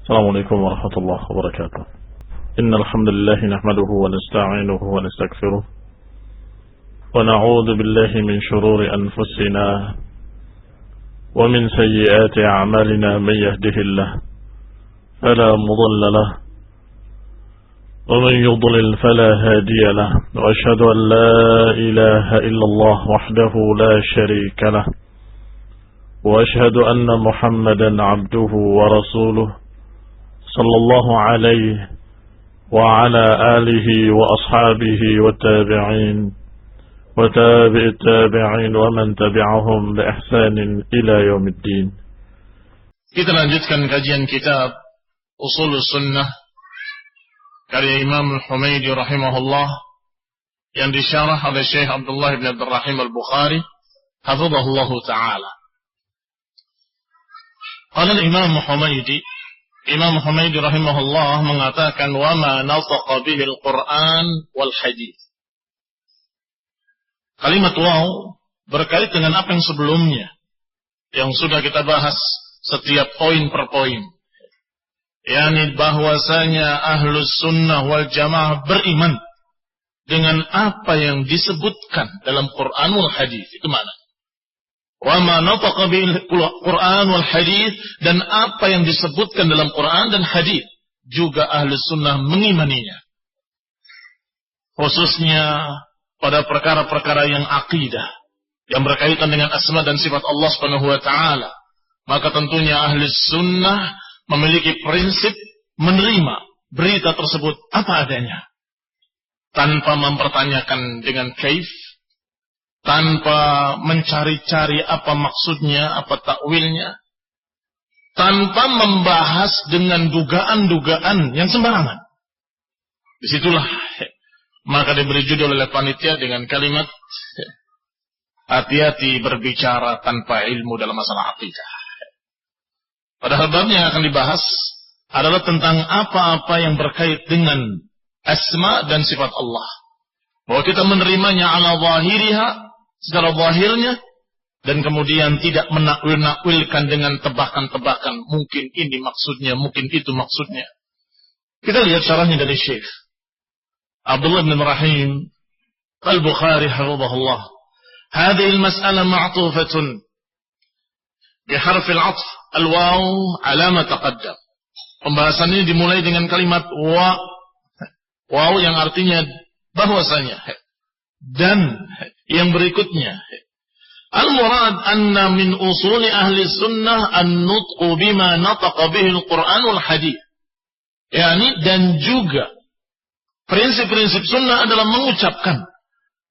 السلام عليكم ورحمة الله وبركاته. إن الحمد لله نحمده ونستعينه ونستغفره ونعوذ بالله من شرور أنفسنا ومن سيئات أعمالنا. من يهده الله فلا مضل له ومن يضلل فلا هادي له، وأشهد أن لا إله إلا الله وحده لا شريك له، وأشهد أن محمدا عبده ورسوله صلى الله عليه وعلى آله وأصحابه والتابعين وتابع التابعين ومن تبعهم بإحسان إلى يوم الدين. Kita lanjutkan kajian kitab Ushul Sunnah karya Imam Al-Humaydi rahimahullah yang disyarah oleh Syekh Abdullah bin Abdul Rahim Al-Bukhari hafizahullahu ta'ala. Qala Imam Imam Humaydi rahimahullah mengatakan wa ma nasaqa bihi al-Qur'an wal hadith. Kalimat waw berkait dengan apa yang sebelumnya yang sudah kita bahas setiap poin per poin. yakni bahwasanya Ahlus Sunnah wal Jamaah beriman dengan apa yang disebutkan dalam Quran wal hadith. Itu mana? Wa ma nataqa bil Quran wal hadith, dan apa yang disebutkan dalam Quran dan hadith juga Ahlus Sunnah mengimaninya. Khususnya pada perkara-perkara yang akidah yang berkaitan dengan asma dan sifat Allah Subhanahu wa taala. Maka tentunya Ahlus Sunnah memiliki prinsip menerima berita tersebut apa adanya, tanpa mempertanyakan dengan kaif, tanpa mencari-cari apa maksudnya, apa takwilnya, tanpa membahas dengan dugaan-dugaan yang sembarangan. Disitulah maka diberi judul oleh panitia dengan kalimat hati-hati berbicara tanpa ilmu dalam masalah akidah. Padahal bab yang akan dibahas adalah tentang apa-apa yang berkait dengan asma dan sifat Allah. Bahwa kita menerimanya ala zahiriha, secara zahirnya, dan kemudian tidak menakwil-nakwilkan dengan tebakan-tebakan. Mungkin ini maksudnya, mungkin itu maksudnya. Kita lihat syarahnya dari Syekh Abdullah bin Rahim Al-Bukhari hafizahullah. Hadhihi al-mas'alah ma'tufatun biharf al-'athf al-waw 'ala ma taqaddam. Pembahasan ini dimulai dengan kalimat wa. Waw yang artinya bahwasanya dan yang berikutnya. Al-murad anna min usuli ahli sunnah an-nutqu bima nataqa bihi al-Qur'an wal hadith. Yani dan juga prinsip-prinsip sunnah adalah mengucapkan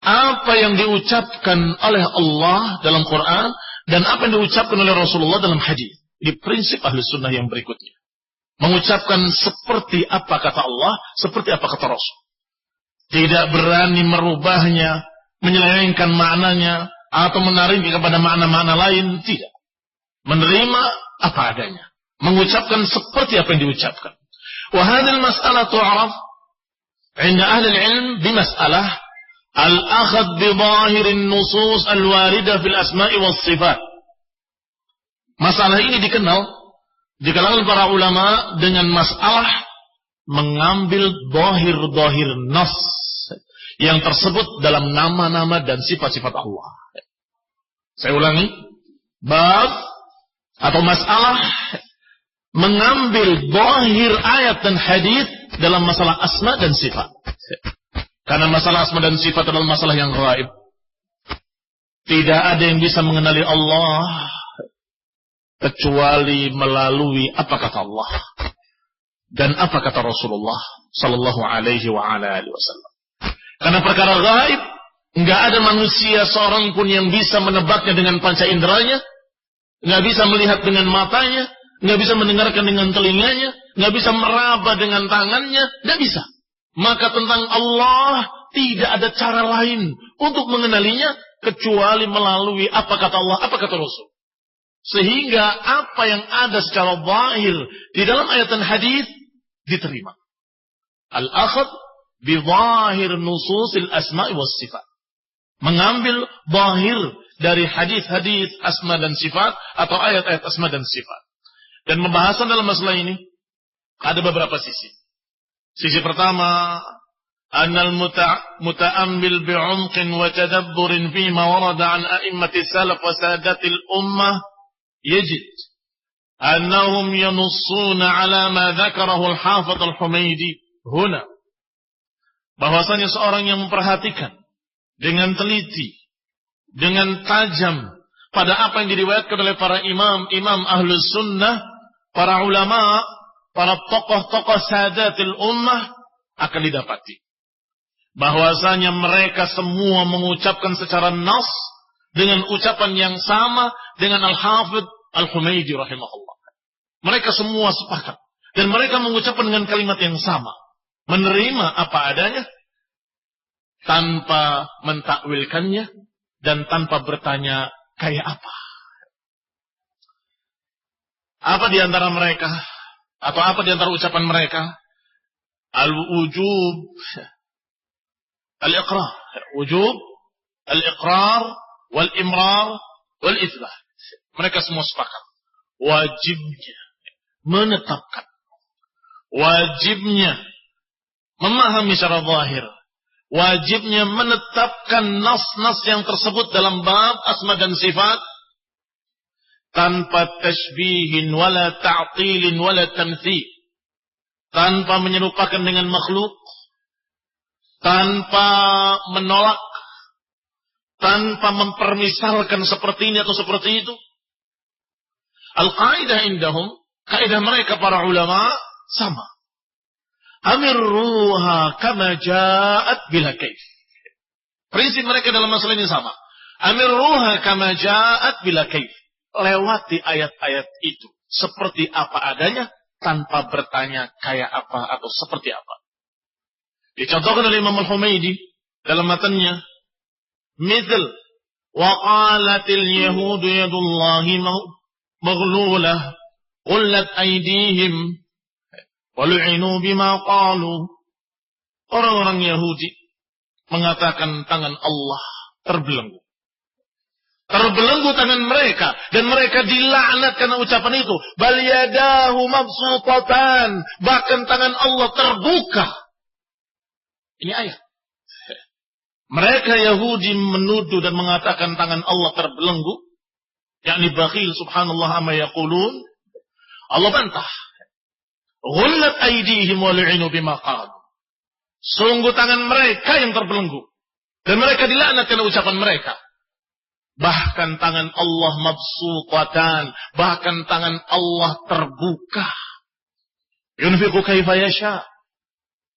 apa yang diucapkan oleh Allah dalam Quran dan apa yang diucapkan oleh Rasulullah dalam hadis. Ini prinsip ahli sunnah yang berikutnya. Mengucapkan seperti apa kata Allah, seperti apa kata Rasul. Tidak berani merubahnya, menyelewengkan maknanya, atau menarik kepada makna-makna lain. Tidak. Menerima apa adanya. Mengucapkan seperti apa yang diucapkan. Wa hadhil mas'alah tu'raf 'inda ahli al-'ilm bimas'alah al-akhadh bi zahirin nusus al-waridah fil asma'i was sifat. Masalah ini dikenal di kalangan para ulama dengan masalah mengambil zahir-zahir nas yang tersebut dalam nama-nama dan sifat-sifat Allah. Saya ulangi, bab atau masalah mengambil zahir ayat dan hadis dalam masalah asma dan sifat. Karena masalah asma dan sifat adalah masalah yang gaib. Tidak ada yang bisa mengenali Allah kecuali melalui apa kata Allah dan apa kata Rasulullah sallallahu alaihi wa ala alihi wasallam. Karena perkara gaib, enggak ada manusia seorang pun yang bisa menebaknya dengan panca inderanya, enggak bisa melihat dengan matanya, enggak bisa mendengarkan dengan telinganya, enggak bisa meraba dengan tangannya, enggak bisa. Maka tentang Allah tidak ada cara lain untuk mengenalinya kecuali melalui apa kata Allah, apa kata Rasul. Sehingga apa yang ada secara zahir di dalam ayat dan hadis diterima. Al-akhad bi zahir nususil asma'i was sifat. Mengambil zahir dari hadis-hadis asma dan sifat atau ayat-ayat asma dan sifat. Dan pembahasan dalam masalah ini Ada beberapa sisi. Sisi pertama, annal muta'ammil bi'umqin wa tadabburin fima warada an a'immati salaf wa sadatil ummah yajid annahum yanussuna ala ma dzakarahu al-Hafidz al-Humaidi huna. Bahwasanya seorang yang memperhatikan dengan teliti, dengan tajam pada apa yang diriwayatkan oleh para imam ahlus sunnah, para ulama, para tokoh-tokoh sadatil ummah, akan didapati bahwasanya mereka semua mengucapkan secara nas dengan ucapan yang sama dengan Al-Hafidz Al-Humaidi rahimahullah. Mereka semua sepakat dan mereka mengucapkan dengan kalimat yang sama, menerima apa adanya tanpa mentakwilkannya dan tanpa bertanya kayak apa. Apa di antara mereka atau apa di antara ucapan mereka? Al-wujub al-iqrar, wujub al-iqrar wal-imrar wal-itsbat. Mereka semua sepakat wajibnya menetapkan, wajibnya memahami secara zahir, wajibnya menetapkan nas-nas yang tersebut dalam bab asma dan sifat tanpa tashbihin wala ta'tilin wala tamthil, tanpa menyerupakan dengan makhluk, tanpa menolak, tanpa mempermisalkan seperti ini atau seperti itu. Al-qaidah indahum, kaidah mereka para ulama sama. Amirruha kama ja'at bila kaif. Prinsip mereka dalam masalah ini sama. Amirruha kama ja'at bila kaif. Lewati ayat-ayat itu seperti apa adanya tanpa bertanya kayak apa atau seperti apa. Dicontohkan oleh Imam Al-Humaidi dalam matanya, misal wa qalatil yahudu yadullahi maghlulah qullat aydihim walu'inu bima qalu. Orang-orang Yahudi mengatakan tangan Allah terbelenggu. Terbelenggu tangan mereka dan mereka dilaknat karena ucapan itu. Bal yadahu mabsutatan, bahkan tangan Allah terbuka. Ini ayat. Mereka Yahudi menuduh dan mengatakan tangan Allah terbelenggu, yakni bakhil subhanallah amma yaqulun. Allah bantah. Ghullat aydihim wa lu'inu bima qalu. Sungguh tangan mereka yang terbelenggu dan mereka dilaknat karena ucapan mereka. Bahkan tangan Allah mabsutatan, bahkan tangan Allah terbuka. Yunfiqu kaifa yasha.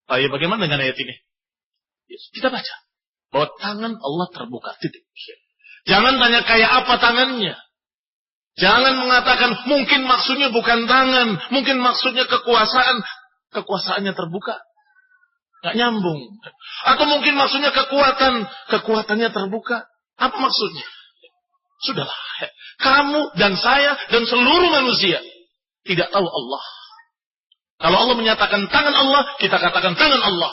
Tapi bagaimana dengan ayat ini? Kita baca bahwa tangan Allah terbuka. Titik. Jangan tanya kayak apa tangannya. Jangan mengatakan mungkin maksudnya bukan tangan, mungkin maksudnya kekuasaan. Kekuasaannya terbuka. Gak nyambung. Atau mungkin maksudnya kekuatannya terbuka. Apa maksudnya? Sudahlah. Kamu dan saya dan seluruh manusia tidak tahu Allah. Kalau Allah menyatakan tangan Allah, kita katakan tangan Allah.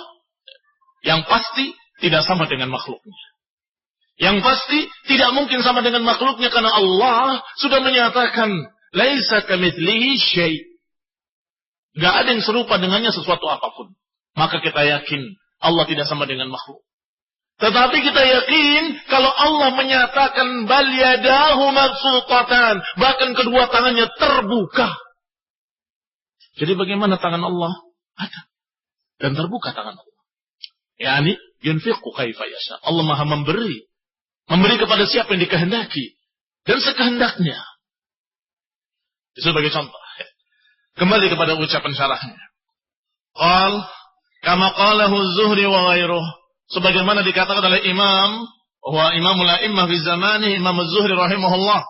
Yang pasti tidak sama dengan makhluknya. Yang pasti tidak mungkin sama dengan makhluknya karena Allah sudah menyatakan laisa kamitslihi syai'. Enggak ada yang serupa dengannya sesuatu apapun. Maka kita yakin Allah tidak sama dengan makhluk. Tetapi kita yakin kalau Allah menyatakan bal yadahu mabsutatan, bahkan kedua tangannya terbuka. Jadi bagaimana tangan Allah? Ada. Dan terbuka tangan Allah. Yani yunfiqu kaifa yasha. Allah Maha memberi. Memberi kepada siapa yang dikehendaki dan sekehendaknya. Itu sebagai contoh. Kembali kepada ucapan syarahnya. Qal kama qalahu az-Zuhri wa ghairuh. Sebagaimana dikatakan oleh Imam wa Imamul A'immah fi zamani Imam az-Zuhri rahimahullah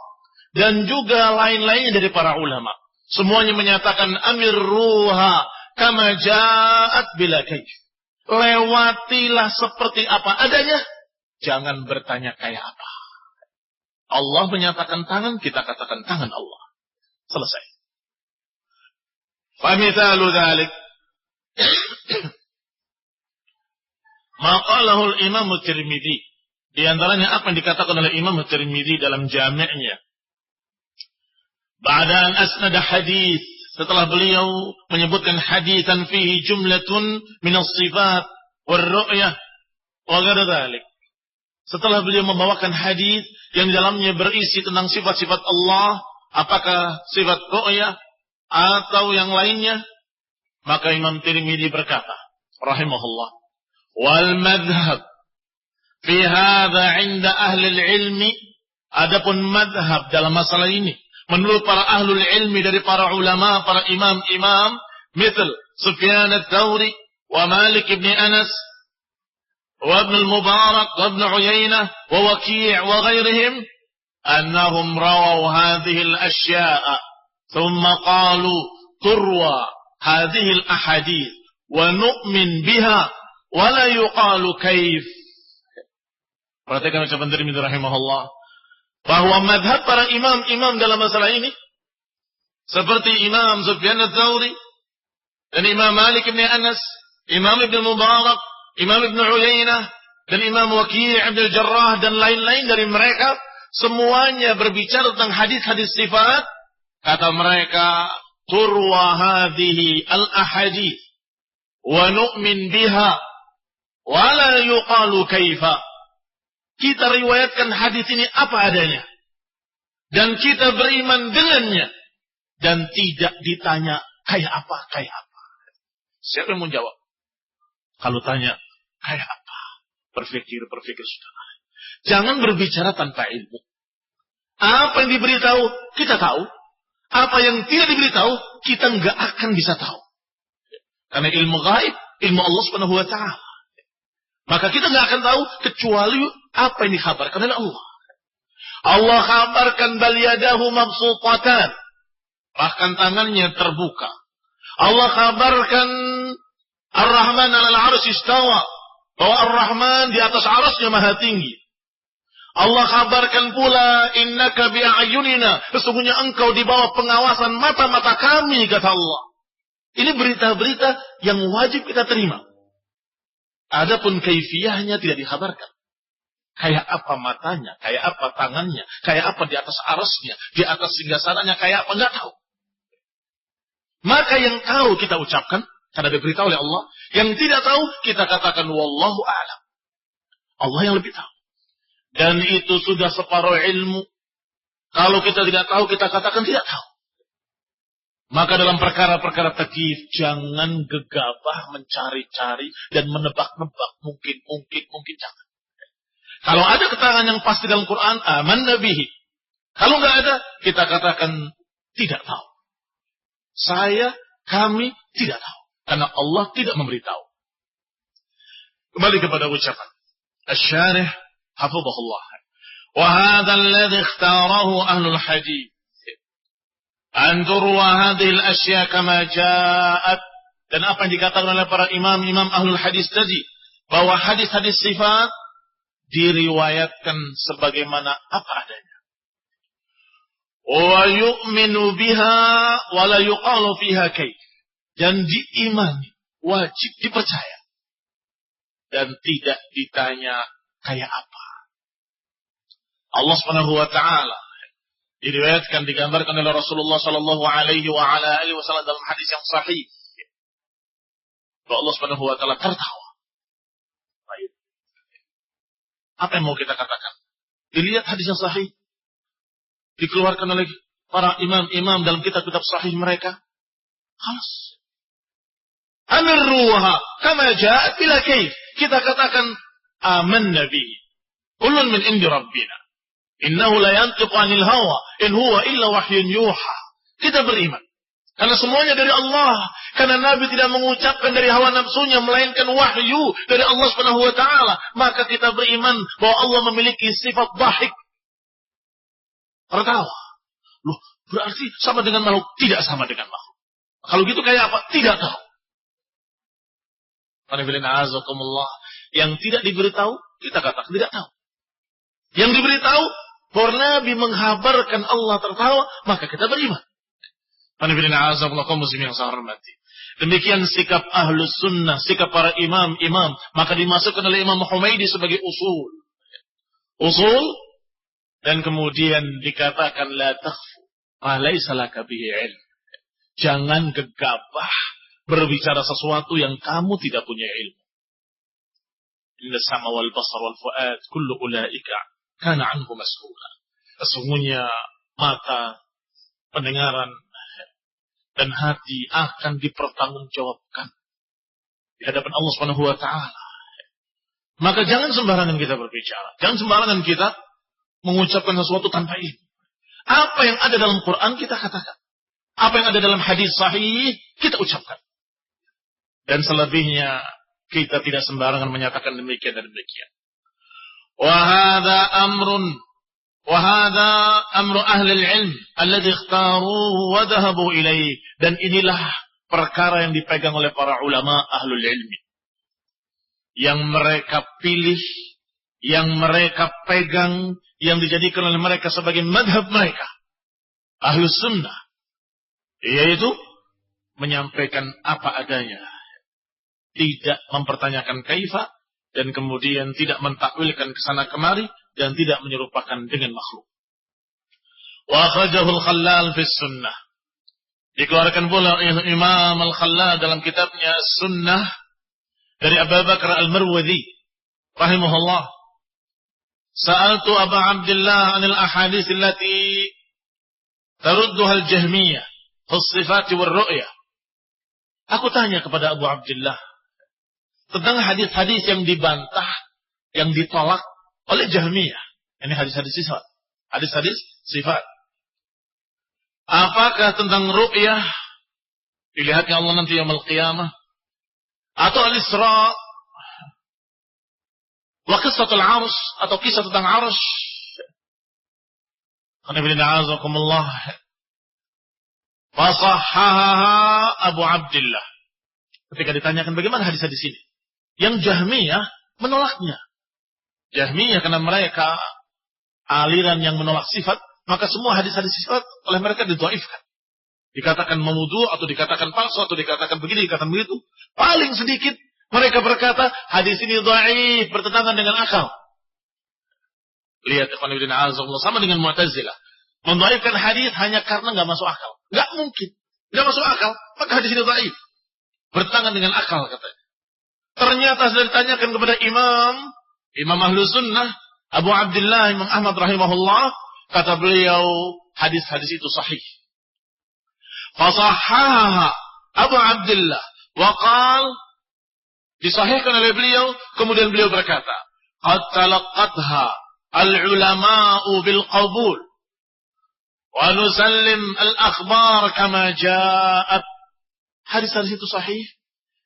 dan juga lain-lainnya dari para ulama. Semuanya menyatakan amirruha kama ja'at bila kaif. Lewatilah seperti apa adanya. Jangan bertanya kayak apa. Allah menyatakan tangan, kita katakan tangan Allah. Selesai. Famithalu dzalik maqalahu al-Imam At-Tirmidzi. Di antaranya apa yang dikatakan oleh Imam At-Tirmidzi dalam jami'nya. Ba'da an asnada hadis setelah beliau menyebutkan hadisan fihi jumlatun minas sifat war ru'yah wa ghairu dzalik. Setelah beliau membawakan hadis yang di dalamnya berisi tentang sifat-sifat Allah, apakah sifat ru'yah atau yang lainnya, maka Imam Tirmidzi berkata, rahimahullah, wal madhhab fi hadza 'inda ahli al-'ilmi, adapun madhab dalam masalah ini menurut para ahlul ilmi dari para ulama, para imam-imam, misal Sufyan ats-Tsauri wa Malik ibn Anas wa Ibn al-Mubarak wa Ibn Uyainah wa Waki' wa ghairihim, annahum rawaw hadhihi al-ashya'a thumma qalu turwa hadhihi al-ahadith wa nu'min biha wa la yuqalu kaif. Perhatikan ucapan Tirmidzi rahimahullah, bahwa madhab para imam-imam dalam masalah ini seperti Imam Sufyan ats-Tsauri dan Imam Malik bin Anas, Imam Ibn Mubarak, Imam Ibn Uyainah dan Imam Waki' Ibn al-Jarrah dan lain-lain dari mereka, semuanya berbicara tentang hadis-hadis sifat. Kata mereka, turwa hadhihi al-ahadith wa nu'min biha wa la yuqalu kaifa. Kita riwayatkan hadis ini apa adanya, dan kita beriman dengannya, dan tidak ditanya kayak apa. Siapa yang menjawab? Kalau tanya kayak apa, berpikir sudah. Jangan berbicara tanpa ilmu. Apa yang diberitahu kita tahu, apa yang tidak diberitahu kita nggak akan bisa tahu. Karena ilmu gaib, ilmu Allah Subhanahu wa Ta'ala. Maka kita nggak akan tahu kecuali apa yang dikhabarkan oleh Allah. Allah kabarkan bal yadahu mabsutatan, bahkan tangannya terbuka. Allah kabarkan Ar-Rahman 'alal 'arsy istawa, bahwa Ar-Rahman di atas 'arsy-Nya maha tinggi. Allah kabarkan pula innaka bi a'yunina, sesungguhnya engkau di bawah pengawasan mata-mata kami, kata Allah. Ini berita-berita yang wajib kita terima. Adapun kaifiyahnya tidak dikhabarkan. Kayak apa matanya, kayak apa tangannya, kayak apa di atas arasnya, di atas singgasananya, kayak apa, nggak tahu. Maka yang tahu kita ucapkan, karena diberitahu oleh Allah. Yang tidak tahu, kita katakan wallahu a'lam. Allah yang lebih tahu. Dan itu sudah separuh ilmu. Kalau kita tidak tahu, kita katakan tidak tahu. Maka dalam perkara-perkara takyif, jangan gegabah mencari-cari dan menebak-nebak. Mungkin jangan. Kalau ada keterangan yang pasti dalam Quran, amanna bihi. Kalau nggak ada, kita katakan tidak tahu. Kami tidak tahu. Karena Allah tidak memberitahu. Kembali kepada ucapan Asy-Syarih hafizahullah. Wa hadha alladhi ikhtarahu ahlul hadits. An turwa hadhihi al-asya kama ja'at. Dan apa yang dikatakan oleh para imam-imam ahlul hadis tadi, bahwa hadis-hadis sifat diriwayatkan sebagaimana apa adanya. Wa yu'minu biha wa la yuqalu fiha kaif. Dan diimani, wajib dipercaya. Dan tidak ditanya kayak apa. Allah Subhanahu wa Ta'ala diriwayatkan, digambarkan oleh Rasulullah sallallahu alaihi wa ala alihi wasallam dalam hadis yang sahih, bahwa Allah Subhanahu wa Ta'ala tertawa. Baik. Apa yang mau kita katakan? Dilihat hadis yang sahih, dikeluarkan oleh para imam-imam dalam kitab-kitab sahih mereka. Khalas. Amirruha kama ja'at bila kaif. Kita katakan amanna bihi. Kullun min indi rabbina. Innahu la yantiqu 'anil hawa in huwa illa wahyun yuha. Kita beriman karena semuanya dari Allah, karena Nabi tidak mengucapkan dari hawa nafsunya melainkan wahyu dari Allah Subhanahu wa Ta'ala. Maka kita beriman bahwa Allah memiliki sifat dhahik, tertawa. Loh, berarti sama dengan makhluk? Tidak sama dengan makhluk. Kalau gitu kayak apa? Tidak tahu. Yang tidak diberitahu, kita katakan tidak tahu. Yang diberitahu, bahwa Nabi menghabarkan Allah tertawa, maka kita beriman. Demikian sikap ahlus sunnah, sikap para imam-imam. Maka dimasukkan oleh Imam Humaidi sebagai usul. Usul, dan kemudian dikatakan la takhfu ma laysa laka bihi ilm. Jangan gegabah berbicara sesuatu yang kamu tidak punya ilmu. Inna sama wal basar wal fuad kullu ulaika kana anhu mas'ula. Sesungguhnya mata, pendengaran, dan hati akan dipertanggungjawabkan di hadapan Allah Subhanahu wa taala. Maka jangan sembarangan kita berbicara. Jangan sembarangan kita mengucapkan sesuatu tanpa ilmu. Apa yang ada dalam Quran kita katakan. Apa yang ada dalam hadis sahih kita ucapkan. Dan selebihnya kita tidak sembarangan menyatakan demikian dan demikian. Wa hadha amru ahli al-ilm alladhi ikhtaruhu wa dhahabu ilaih. Dan inilah perkara yang dipegang oleh para ulama ahlul ilmi. Yang mereka pilih, yang mereka pegang, yang dijadikan oleh mereka sebagai madhab mereka. Ahlus sunnah. Yaitu menyampaikan apa adanya. Tidak mempertanyakan kaifa, dan kemudian tidak mentakwilkan kesana kemari, dan tidak menyerupakan dengan makhluk. Wa akhrajahu al-Khallal fi sunnah. Dikeluarkan pula oleh Imam Al-Khallal dalam kitabnya Sunnah dari Abu Bakar Al-Marwazi rahimahullah. Sa'altu Abu Abdullah 'anil ahadits allati tarudduha al-Jahmiyah fi as-sifat wal ru'yah. Aku tanya kepada Abu Abdullah tentang hadis-hadis yang dibantah, yang ditolak oleh Jahmiyah. Ini hadis-hadis sifat. Hadis-hadis sifat. Apakah tentang ru'yah, dilihatnya Allah nanti yaumul qiyamah, atau al-Isra, wa qissatul 'arsy, atau kisah tentang 'arsy? Qanifidina azakumullah. Fasahhaha Abu Abdullah. Ketika ditanyakan bagaimana hadis-hadis ini, yang Jahmiyah menolaknya. Jahmiyah karena mereka aliran yang menolak sifat, maka semua hadis-hadis sifat oleh mereka didhaifkan. Dikatakan memudhu, atau dikatakan palsu, atau dikatakan begini, dikatakan begitu. Paling sedikit mereka berkata hadis ini dhaif, bertentangan dengan akal. Lihat ikhwan fillah azza sama dengan Mu'tazilah. Mendhaifkan hadis hanya karena enggak masuk akal. Enggak mungkin. Enggak masuk akal, maka hadis ini dhaif. Bertentangan dengan akal katanya. Ternyata sudah ditanyakan kepada Imam Ahlus Sunnah, Abu Abdullah Imam Ahmad rahimahullah, kata beliau hadis-hadis itu sahih. Fasahhaha Abu Abdullah wa qala, disahihkan oleh beliau, kemudian beliau berkata, qad talaqqatha al-ulama'u bil qabul wa nusallim al-akhbar kama ja'at. Hadis-hadis itu sahih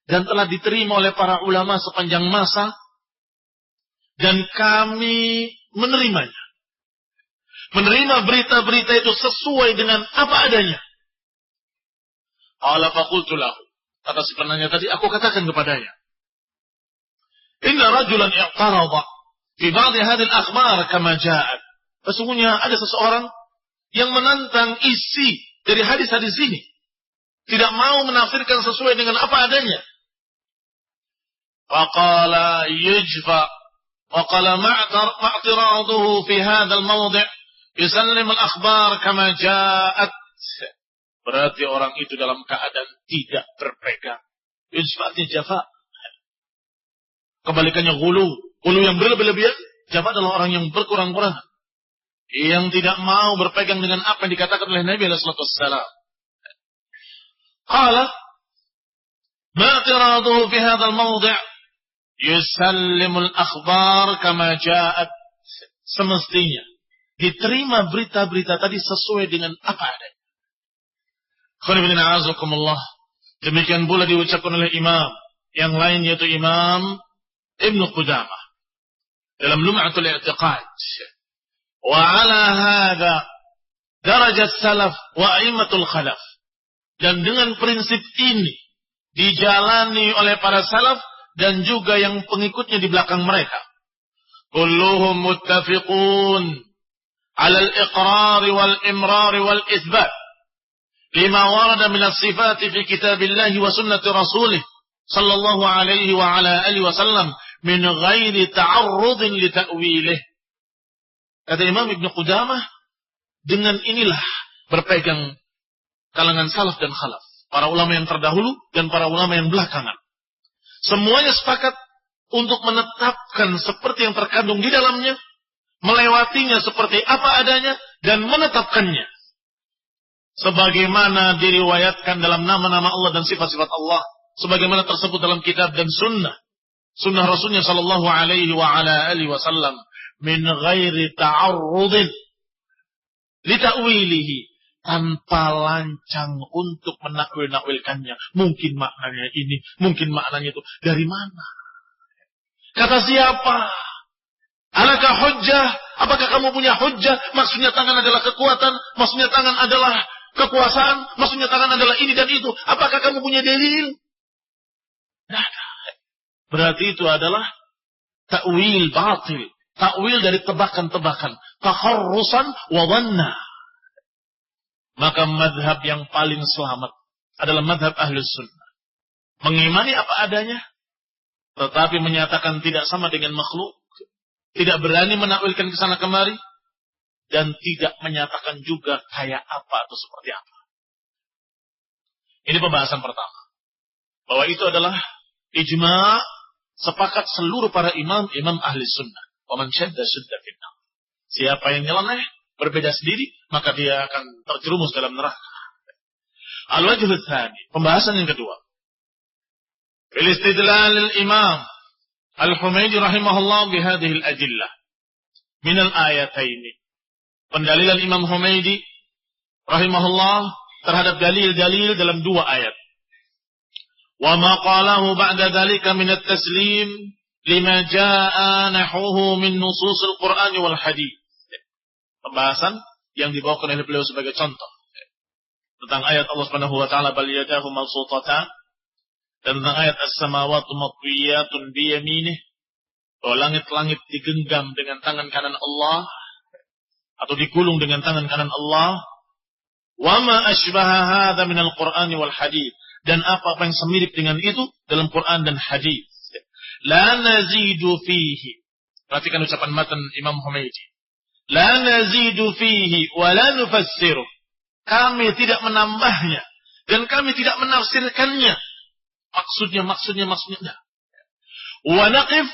dan telah diterima oleh para ulama sepanjang masa, dan kami menerimanya. Menerima berita-berita itu sesuai dengan apa adanya. Qala faqultu lahu, kata si penanya tadi, aku katakan kepadanya, inna rajulan i'tarada fi ba'd hadhihi al-akhbar kama ja'at. Sesungguhnya ada seseorang yang menantang isi dari hadis-hadis ini, tidak mau menafsirkan sesuai dengan apa adanya. Faqala yujfa wa qala ma'tiraduhu fi hadha al-mawdi' yusallim al-akhbar kama ja'at. Berarti orang itu dalam keadaan tidak berpegang. Yujfa'nya jafa. Kebalikannya ghulu. Ghulu yang berlebihan, jafa adalah orang yang berkurang-kurang, yang tidak mau berpegang dengan apa yang dikatakan oleh Nabi sallallahu alaihi wasallam. Qala ma'tiraduhu fi hadha al-mawdi' yusallimu al-akhbar kama ja'at. Semestinya diterima berita-berita tadi sesuai dengan apa adanya. Demikian pula diucapkan oleh imam yang lain, yaitu Imam Ibn Qudamah dalam Lum'atul I'tiqad. Wa ala hadha darajat salaf wa a'immatul khalaf. Dan dengan prinsip ini dijalani oleh para salaf dan juga yang pengikutnya di belakang mereka. Kulluhum muttafiqun 'ala al-iqrar wal imrar wal itsbat lima warada min as-sifat fi kitabillahi wa sunnati rasulih sallallahu alaihi wa ala alihi wasallam min ghairi ta'arrudin li ta'wilih. Kata Imam Ibn Qudamah, dengan inilah berpegang kalangan salaf dan khalaf, para ulama yang terdahulu dan para ulama yang belakangan. Semuanya sepakat untuk menetapkan seperti yang terkandung di dalamnya, melewatinya seperti apa adanya, dan menetapkannya sebagaimana diriwayatkan dalam nama-nama Allah dan sifat-sifat Allah, sebagaimana tersebut dalam kitab dan sunnah Rasulnya sallallahu alaihi wa ala alihi wasallam, min ghairi ta'arrudin li ta'wilihi, tanpa lancang untuk menakwil-nakwilkannya. Mungkin maknanya ini, mungkin maknanya itu. Dari mana? Kata siapa? Alakah hujjah? Apakah kamu punya hujjah? Maksudnya tangan adalah kekuatan, maksudnya tangan adalah kekuasaan, maksudnya tangan adalah ini dan itu. Apakah kamu punya dalil? Tidak ada. Berarti itu adalah ta'wil batil. Ta'wil dari tebakan-tebakan. Takharrusan wa dhanna. Maka madhab yang paling selamat adalah madhab Ahlus Sunnah. Mengimani apa adanya, tetapi menyatakan tidak sama dengan makhluk. Tidak berani menakwilkan ke sana kemari. Dan tidak menyatakan juga kayak apa atau seperti apa. Ini pembahasan pertama. Bahwa itu adalah ijma' sepakat seluruh para imam Ahlus Sunnah. Wa man syadda syadda finnar. Siapa yang nyeleneh, berbeda sendiri, maka dia akan terjerumus dalam neraka. Al-wajhul tsani, pembahasan yang kedua. Fil istidlal al-imam Al-Humaydi rahimahullah bihadhihi al-adillah min al-ayataini. Pendalilan Imam Humaydi rahimahullah terhadap dalil-dalil dalam dua ayat. Wa ma qalahu ba'da dhalika min at-taslim lima jaa'a nahuhu min nusus al-Qur'an wal hadits. Pembahasan yang dibawakan oleh beliau sebagai contoh tentang ayat Allah Subhanahu wa taala bal yadahu mabsutatan, dan tentang ayat as-samawati matwiyatun bi yaminih, bahwa langit-langit digenggam dengan tangan kanan Allah atau digulung dengan tangan kanan Allah. Wa ma asbaha hadza min al-Qur'an wal hadits, dan apa-apa yang semirip dengan itu dalam Quran dan hadis. La nazidu fihi. Perhatikan ucapan matan Imam Humaydi. La nazidu fihi wa la nufassiruh. Kami tidak menambahnya dan kami tidak menafsirkannya. Maksudnya enggak. Wa naqif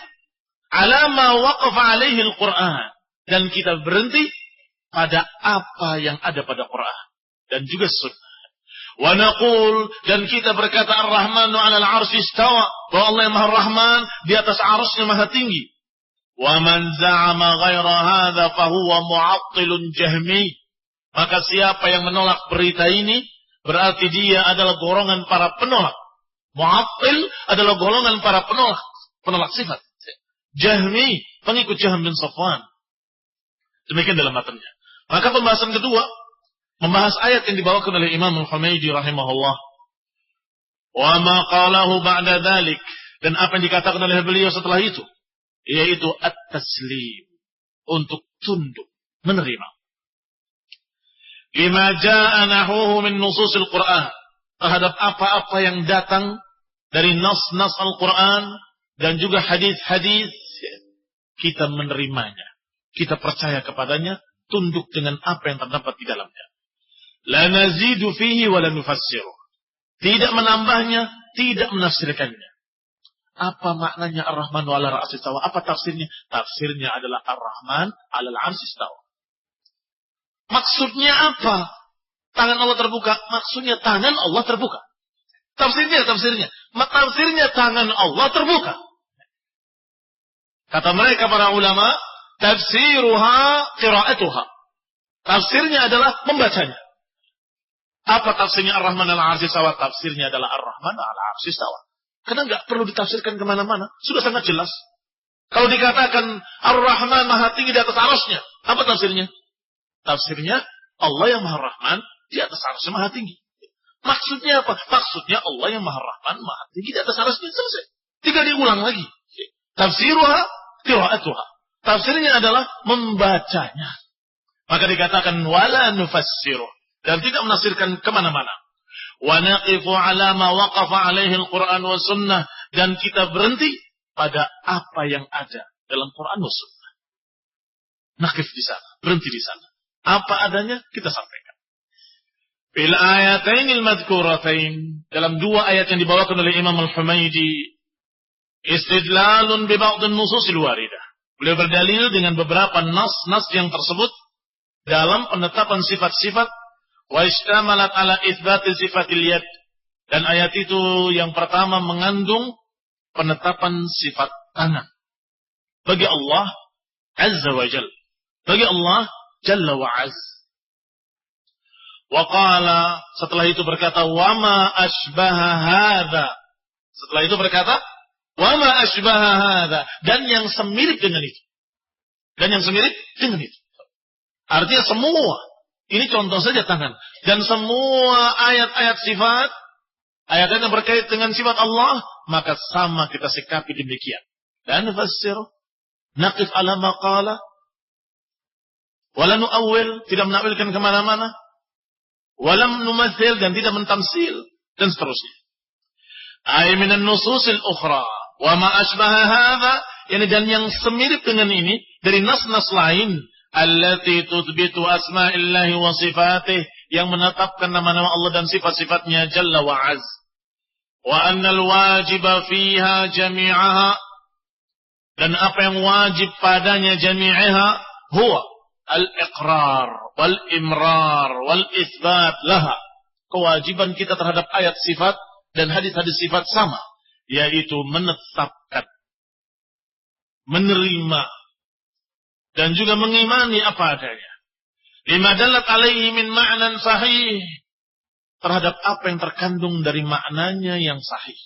ala ma waqafa alaihi al-Qur'an, dan kita berhenti pada apa yang ada pada Quran dan juga sunnah. Wa naqul, dan kita berkata Ar-Rahmanu 'alal 'arsy istawa, bahwa Allah yang Maha Rahman di atas 'arsy-Nya Maha tinggi. Wa man za'ama ghaira hadza fa huwa mu'attilun jahmi. Maka siapa yang menolak berita ini berarti dia adalah golongan para penolak. Mu'attil adalah golongan para penolak sifat. Jahmi, pengikut Jahm bin Safwan. Demikian dalam matanya. Maka pembahasan kedua membahas ayat yang dibawakan oleh Imam Al-Humaydi rahimahullah. Wa ma qalahu ba'da dzalik, dan apa yang dikatakan oleh beliau setelah itu, yaitu at-taslim, untuk tunduk, menerima. Lima jaa'a nahuhu min nususil Qur'an, terhadap apa-apa yang datang dari nas-nas Al-Quran dan juga hadis-hadis, kita menerimanya, kita percaya kepadanya, tunduk dengan apa yang terdapat di dalamnya. La nazidu fihi wa la nufassiruh. Tidak menambahnya, tidak menafsirkannya. Apa maknanya Ar-Rahman 'alal 'arsy istawa? Apa tafsirnya? Tafsirnya adalah Ar-Rahman 'alal 'arsy istawa. Maksudnya apa? Tangan Allah terbuka. Maksudnya tangan Allah terbuka. Tafsirnya. Tafsirnya tangan Allah terbuka. Kata mereka para ulama, tafsiruha qira'atuha. Tafsirnya adalah membacanya. Apa tafsirnya Ar-Rahman 'alal 'arsy istawa? Tafsirnya adalah Ar-Rahman 'alal 'arsy istawa. Karena nggak perlu ditafsirkan kemana-mana. Sudah sangat jelas. Kalau dikatakan Ar-Rahman Maha Tinggi di atas arasnya, apa tafsirnya? Tafsirnya Allah yang Maha Rahman di atas arasnya Maha Tinggi. Maksudnya apa? Maksudnya Allah yang Maha Rahman Maha Tinggi di atas arasnya. Selesai. Tidak diulang lagi. Tafsiruha qira'atuha. Tafsirnya adalah membacanya. Maka dikatakan wala nufassiruh, dan tidak menafsirkan kemana-mana. Wa naqifu ala ma waqafa alaihi al-Quran wa sunnah, dan kita berhenti pada apa yang ada dalam Quran wa sunnah. Naqif di sana, berhenti di sana. Apa adanya kita sampaikan. Fil ayatainil madhkuratain, dalam dua ayat yang dibawakan oleh Imam Al-Humaidi, istidlalun bi ba'dhin nususil waridah. Beliau berdalil dengan beberapa nas-nas yang tersebut dalam penetapan sifat-sifat, wa ishtamalat ala itsbatil sifatil yad. Dan ayat itu yang pertama mengandung penetapan sifat tangan bagi Allah Azza wa Jalla, bagi Allah Jalla wa Azza. Wa qala, setelah itu berkata, wa ma asbaha hadza. Setelah itu berkata, wa ma asbaha hadza, dan yang semirip dengan itu. Dan yang semirip dengan itu. Artinya semua, ini contoh saja tangan, dan semua ayat-ayat sifat, ayat-ayat yang berkait dengan sifat Allah, maka sama kita sikapi demikian. Dan nufassir, naqif ala maqala, wala nu'awwil, tidak menakwilkan kemana-mana, walam numathil, dan tidak mentamsil, dan seterusnya. Ay minan nususil ukhra, wa ma asbaha hadza, yani dan yang semirip dengan ini dari nas-nas lain, allati tuthbitu asma'illahi wa sifatih, yang menetapkan nama-nama Allah dan sifat-sifatnya jalla wa az. Wa annal wajiba fiha jami'aha, dan apa yang wajib padanya jami'aha huwa al-iqrar wal-imrar wal-itsbat laha. Kewajiban kita terhadap ayat sifat dan hadis-hadis sifat sama, yaitu menetapkan, menerima, dan juga mengimani apa adanya. Lima dalat alaihi min ma'nan sahih, terhadap apa yang terkandung dari maknanya yang sahih.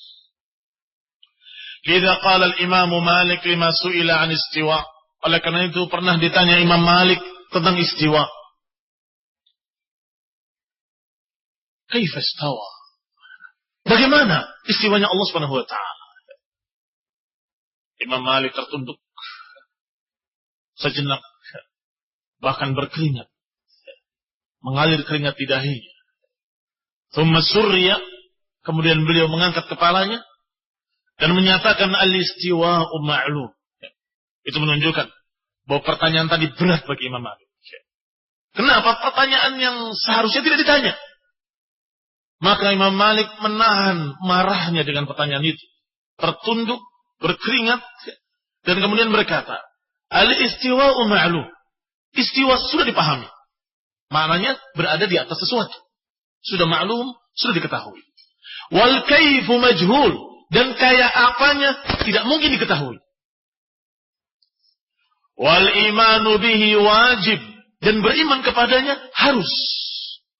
Lidza qala al-Imam Malik lima su'ila an istiwa. Oleh karena itu pernah ditanya Imam Malik tentang istiwa. Kaifa istawa? Bagaimana istiwanya Allah Subhanahu wa taala? Imam Malik tertunduk sejenak, bahkan berkeringat, mengalir keringat di dahinya. Tsumma surriya, kemudian beliau mengangkat kepalanya dan menyatakan al-istiwa'u ma'lum. Itu menunjukkan bahwa pertanyaan tadi berat bagi Imam Malik. Kenapa? Pertanyaan yang seharusnya tidak ditanya. Maka Imam Malik menahan marahnya dengan pertanyaan itu. Tertunduk, berkeringat, dan kemudian berkata, al-istiwa'u ma'lum. Istiwa sudah dipahami. Maknanya berada di atas sesuatu. Sudah maklum, sudah diketahui. Wal kaifu majhul, dan kayak apanya tidak mungkin diketahui. Wal imanu bihi wajib, dan beriman kepadanya harus.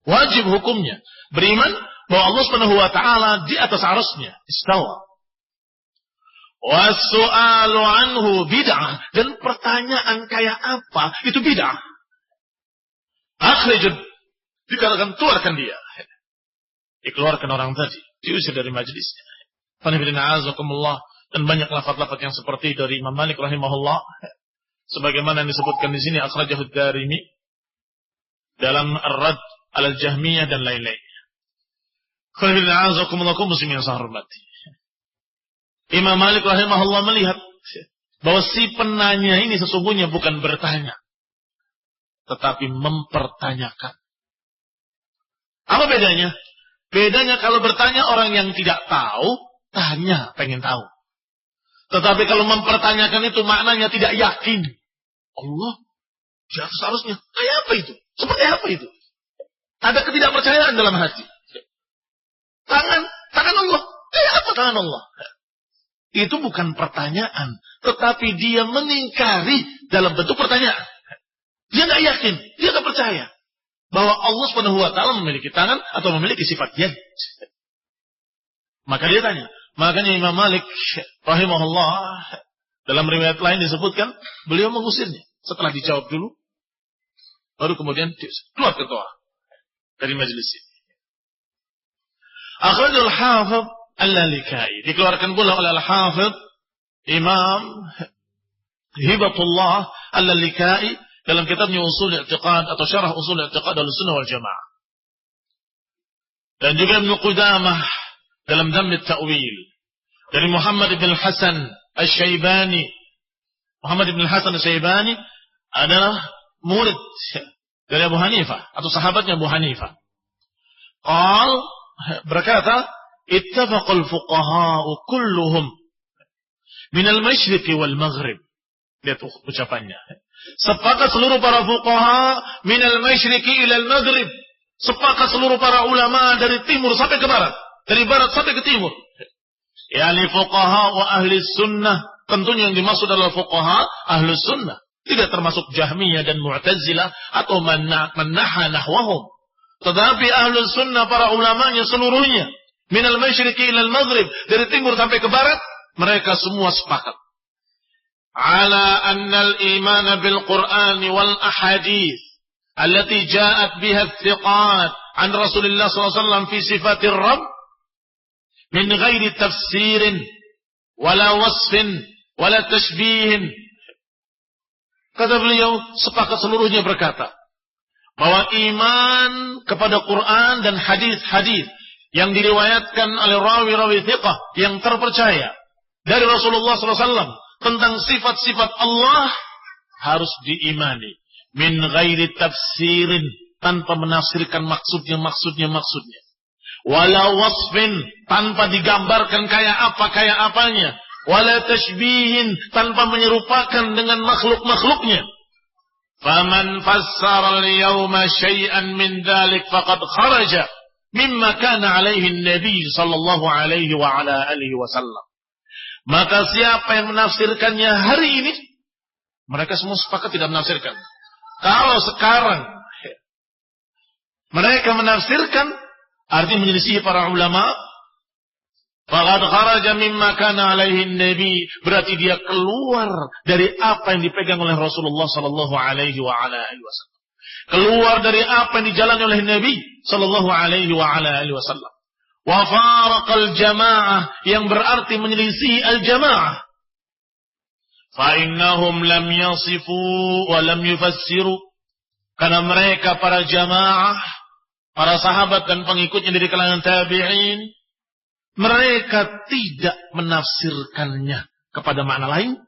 Wajib hukumnya. Beriman bahwa Allah Subhanahu wa taala di atas arasnya, istawa. Was-su'alu anhu bid'ah, dan pertanyaan kayak apa itu bid'ah. Akhrijud, dikatakan keluarkan dia. Dikeluarkan orang tadi, diusir dari majelisnya. Dan banyak lafaz-lafaz yang seperti dari Imam Malik rahimahullah, sebagaimana yang disebutkan di sini akhrajahu ad-Darimi dalam Ar-Radd al-Jahmiyah dan lain-lainnya. Imam Malik rahimahullah melihat bahwa si penanya ini sesungguhnya bukan bertanya, tetapi mempertanyakan. Apa bedanya? Bedanya kalau bertanya orang yang tidak tahu, tanya, pengen tahu. Tetapi kalau mempertanyakan itu maknanya tidak yakin. Allah di atas arusnya. Kayak apa itu? Seperti apa itu? Ada ketidakpercayaan dalam hati. Tangan Allah. Kayak apa tangan Allah? Itu bukan pertanyaan, tetapi dia mengingkari dalam bentuk pertanyaan. Dia nggak yakin, dia nggak percaya bahwa Allah Subhanahu wa taala memiliki tangan atau memiliki sifat yad. Maka dia tanya. Makanya Imam Malik rahimahullah dalam riwayat lain disebutkan beliau mengusirnya. Setelah dijawab dulu, baru kemudian keluar ketua dari majelis ini. Akhrajul Hafidz Al-Lalikai, dikeluarkan pula oleh Al-Hafidz Imam Hibatullah Al-Lalikai dalam kitabnya Ushul I'tiqad atau Syarah Ushul I'tiqad Ahlussunnah wal Jamaah. Dan juga Ibnu Qudamah dalam Dhamm at-Ta'wil dari Muhammad bin Hasan Asy-Syaibani. Muhammad bin Hasan Asy-Syaibani adalah murid dari Abu Hanifah atau sahabatnya Abu Hanifah. Qal berkata, ittafaqal fuqaha'u kulluhum min al-masyriqi wal maghrib. Lihat ucapannya. Sepakat seluruh para fuqaha min al-masyriqi ila al-maghrib. Sepakat seluruh para ulama dari timur sampai ke barat, dari barat sampai ke timur. Yani fuqaha wa ahli sunnah. Tentunya yang dimaksud adalah fuqaha ahli sunnah. Tidak termasuk Jahmiyah dan Mu'tazilah atau mannaha nahwahum. Tetapi ahli sunnah para ulamanya seluruhnya. Minal masyriqi ilal maghrib. Dari timur sampai ke barat. Mereka semua sepakat. Ala annal iman bil Qur'an wal ahadith. Allati ja'at biha thiqat. An Rasulullah SAW fi sifatir Rabb. Min ghairi tafsirin. Wala wasfin. Wala tashbihin. Kata beliau, sepakat seluruhnya berkata. Bahwa iman kepada Quran dan hadis-hadis yang diriwayatkan oleh rawi-rawi thiqah yang terpercaya dari Rasulullah SAW tentang sifat-sifat Allah harus diimani min ghairi tafsirin, tanpa menafsirkan maksudnya wala wasfin, tanpa digambarkan kayak apanya, wala tashbihin, tanpa menyerupakan dengan makhluk-makhluknya. Faman fassara al-yawma syai'an min dhalik faqad kharaja mimma kana alaihi an-nabi sallallahu alaihi wa ala alihi wasallam. Maka siapa yang menafsirkannya hari ini, mereka semua sepakat tidak menafsirkan. Kalau sekarang mereka menafsirkan, artinya menyelisihi para ulama, faqad kharaja mimma kana alaihi an-nabi, berarti dia keluar dari apa yang dipegang oleh Rasulullah sallallahu alaihi wa ala alihi wasallam. Keluar dari apa yang dijalani oleh Nabi sallallahu alaihi wa ala alihi wasallam. Wa faraqal jamaah, yang berarti menyelisih al-jamaah. Fa innahum lam yasifu wa lam yufassiru, karena mereka para jamaah, para sahabat dan pengikutnya dari kalangan tabi'in, mereka tidak menafsirkannya kepada makna lain,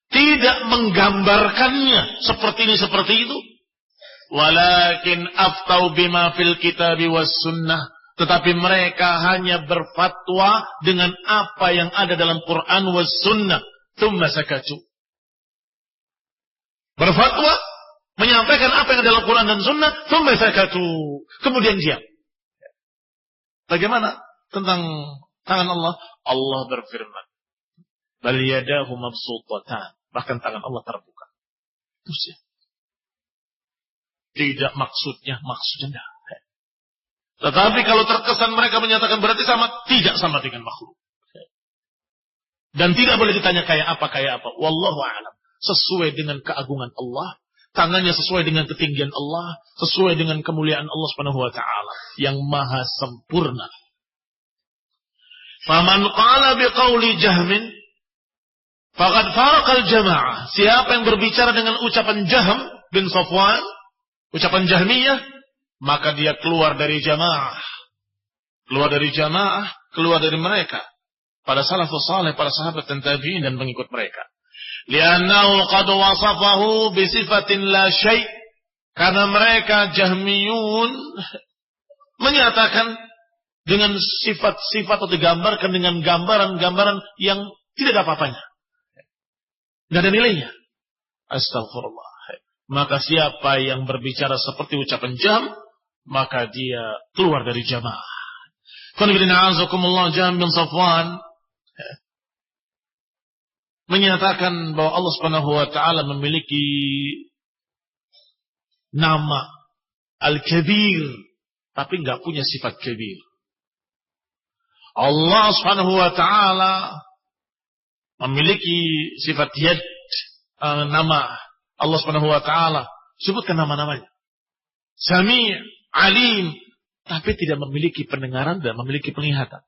tidak menggambarkannya seperti ini seperti itu. Walakin aftau bima fil kitabi was sunnah, tetapi mereka hanya berfatwa dengan apa yang ada dalam Quran was sunnah. Tsumma sakatu. Berfatwa, menyampaikan apa yang ada dalam Quran dan sunnah, tsumma sakatu. Kemudian diam. Bagaimana tentang tangan Allah? Allah berfirman, bal yadahu mabsutatan, bahkan tangan Allah terbuka. Terus ya. Tidak maksudnya enggak. Tetapi kalau terkesan mereka menyatakan berarti sama, tidak sama dengan makhluk. Dan tidak boleh ditanya kayak apa. Wallahu a'lam. Sesuai dengan keagungan Allah, tangannya sesuai dengan ketinggian Allah, sesuai dengan kemuliaan Allah Subhanahu wa taala yang maha sempurna. Faman qala biqauli Jahmin faqad faraqal jamaah. Siapa yang berbicara dengan ucapan Jahm bin Safwan, ucapan Jahmiyah, maka dia keluar dari jamaah. Keluar dari mereka. Pada salafus saleh, para sahabat dan tabi'in dan pengikut mereka. Li'annahu qad wasafahu bi sifatin la syai'. Karena mereka Jahmiyun menyatakan dengan sifat-sifat atau digambarkan dengan gambaran-gambaran yang tidak ada apa-apanya. Tidak ada nilainya. Astagfirullah. Maka siapa yang berbicara seperti ucapan Jahm, maka dia keluar dari jamaah. Jahm bin Safwan menyatakan bahwa Allah Subhanahu wa taala memiliki nama Al-Kabir, tapi enggak punya sifat kabir. Allah Subhanahu wa taala memiliki sifat yad, nama Allah Subhanahu wa taala, sebutkan nama-namanya. Sami', Alim, tapi tidak memiliki pendengaran dan memiliki penglihatan.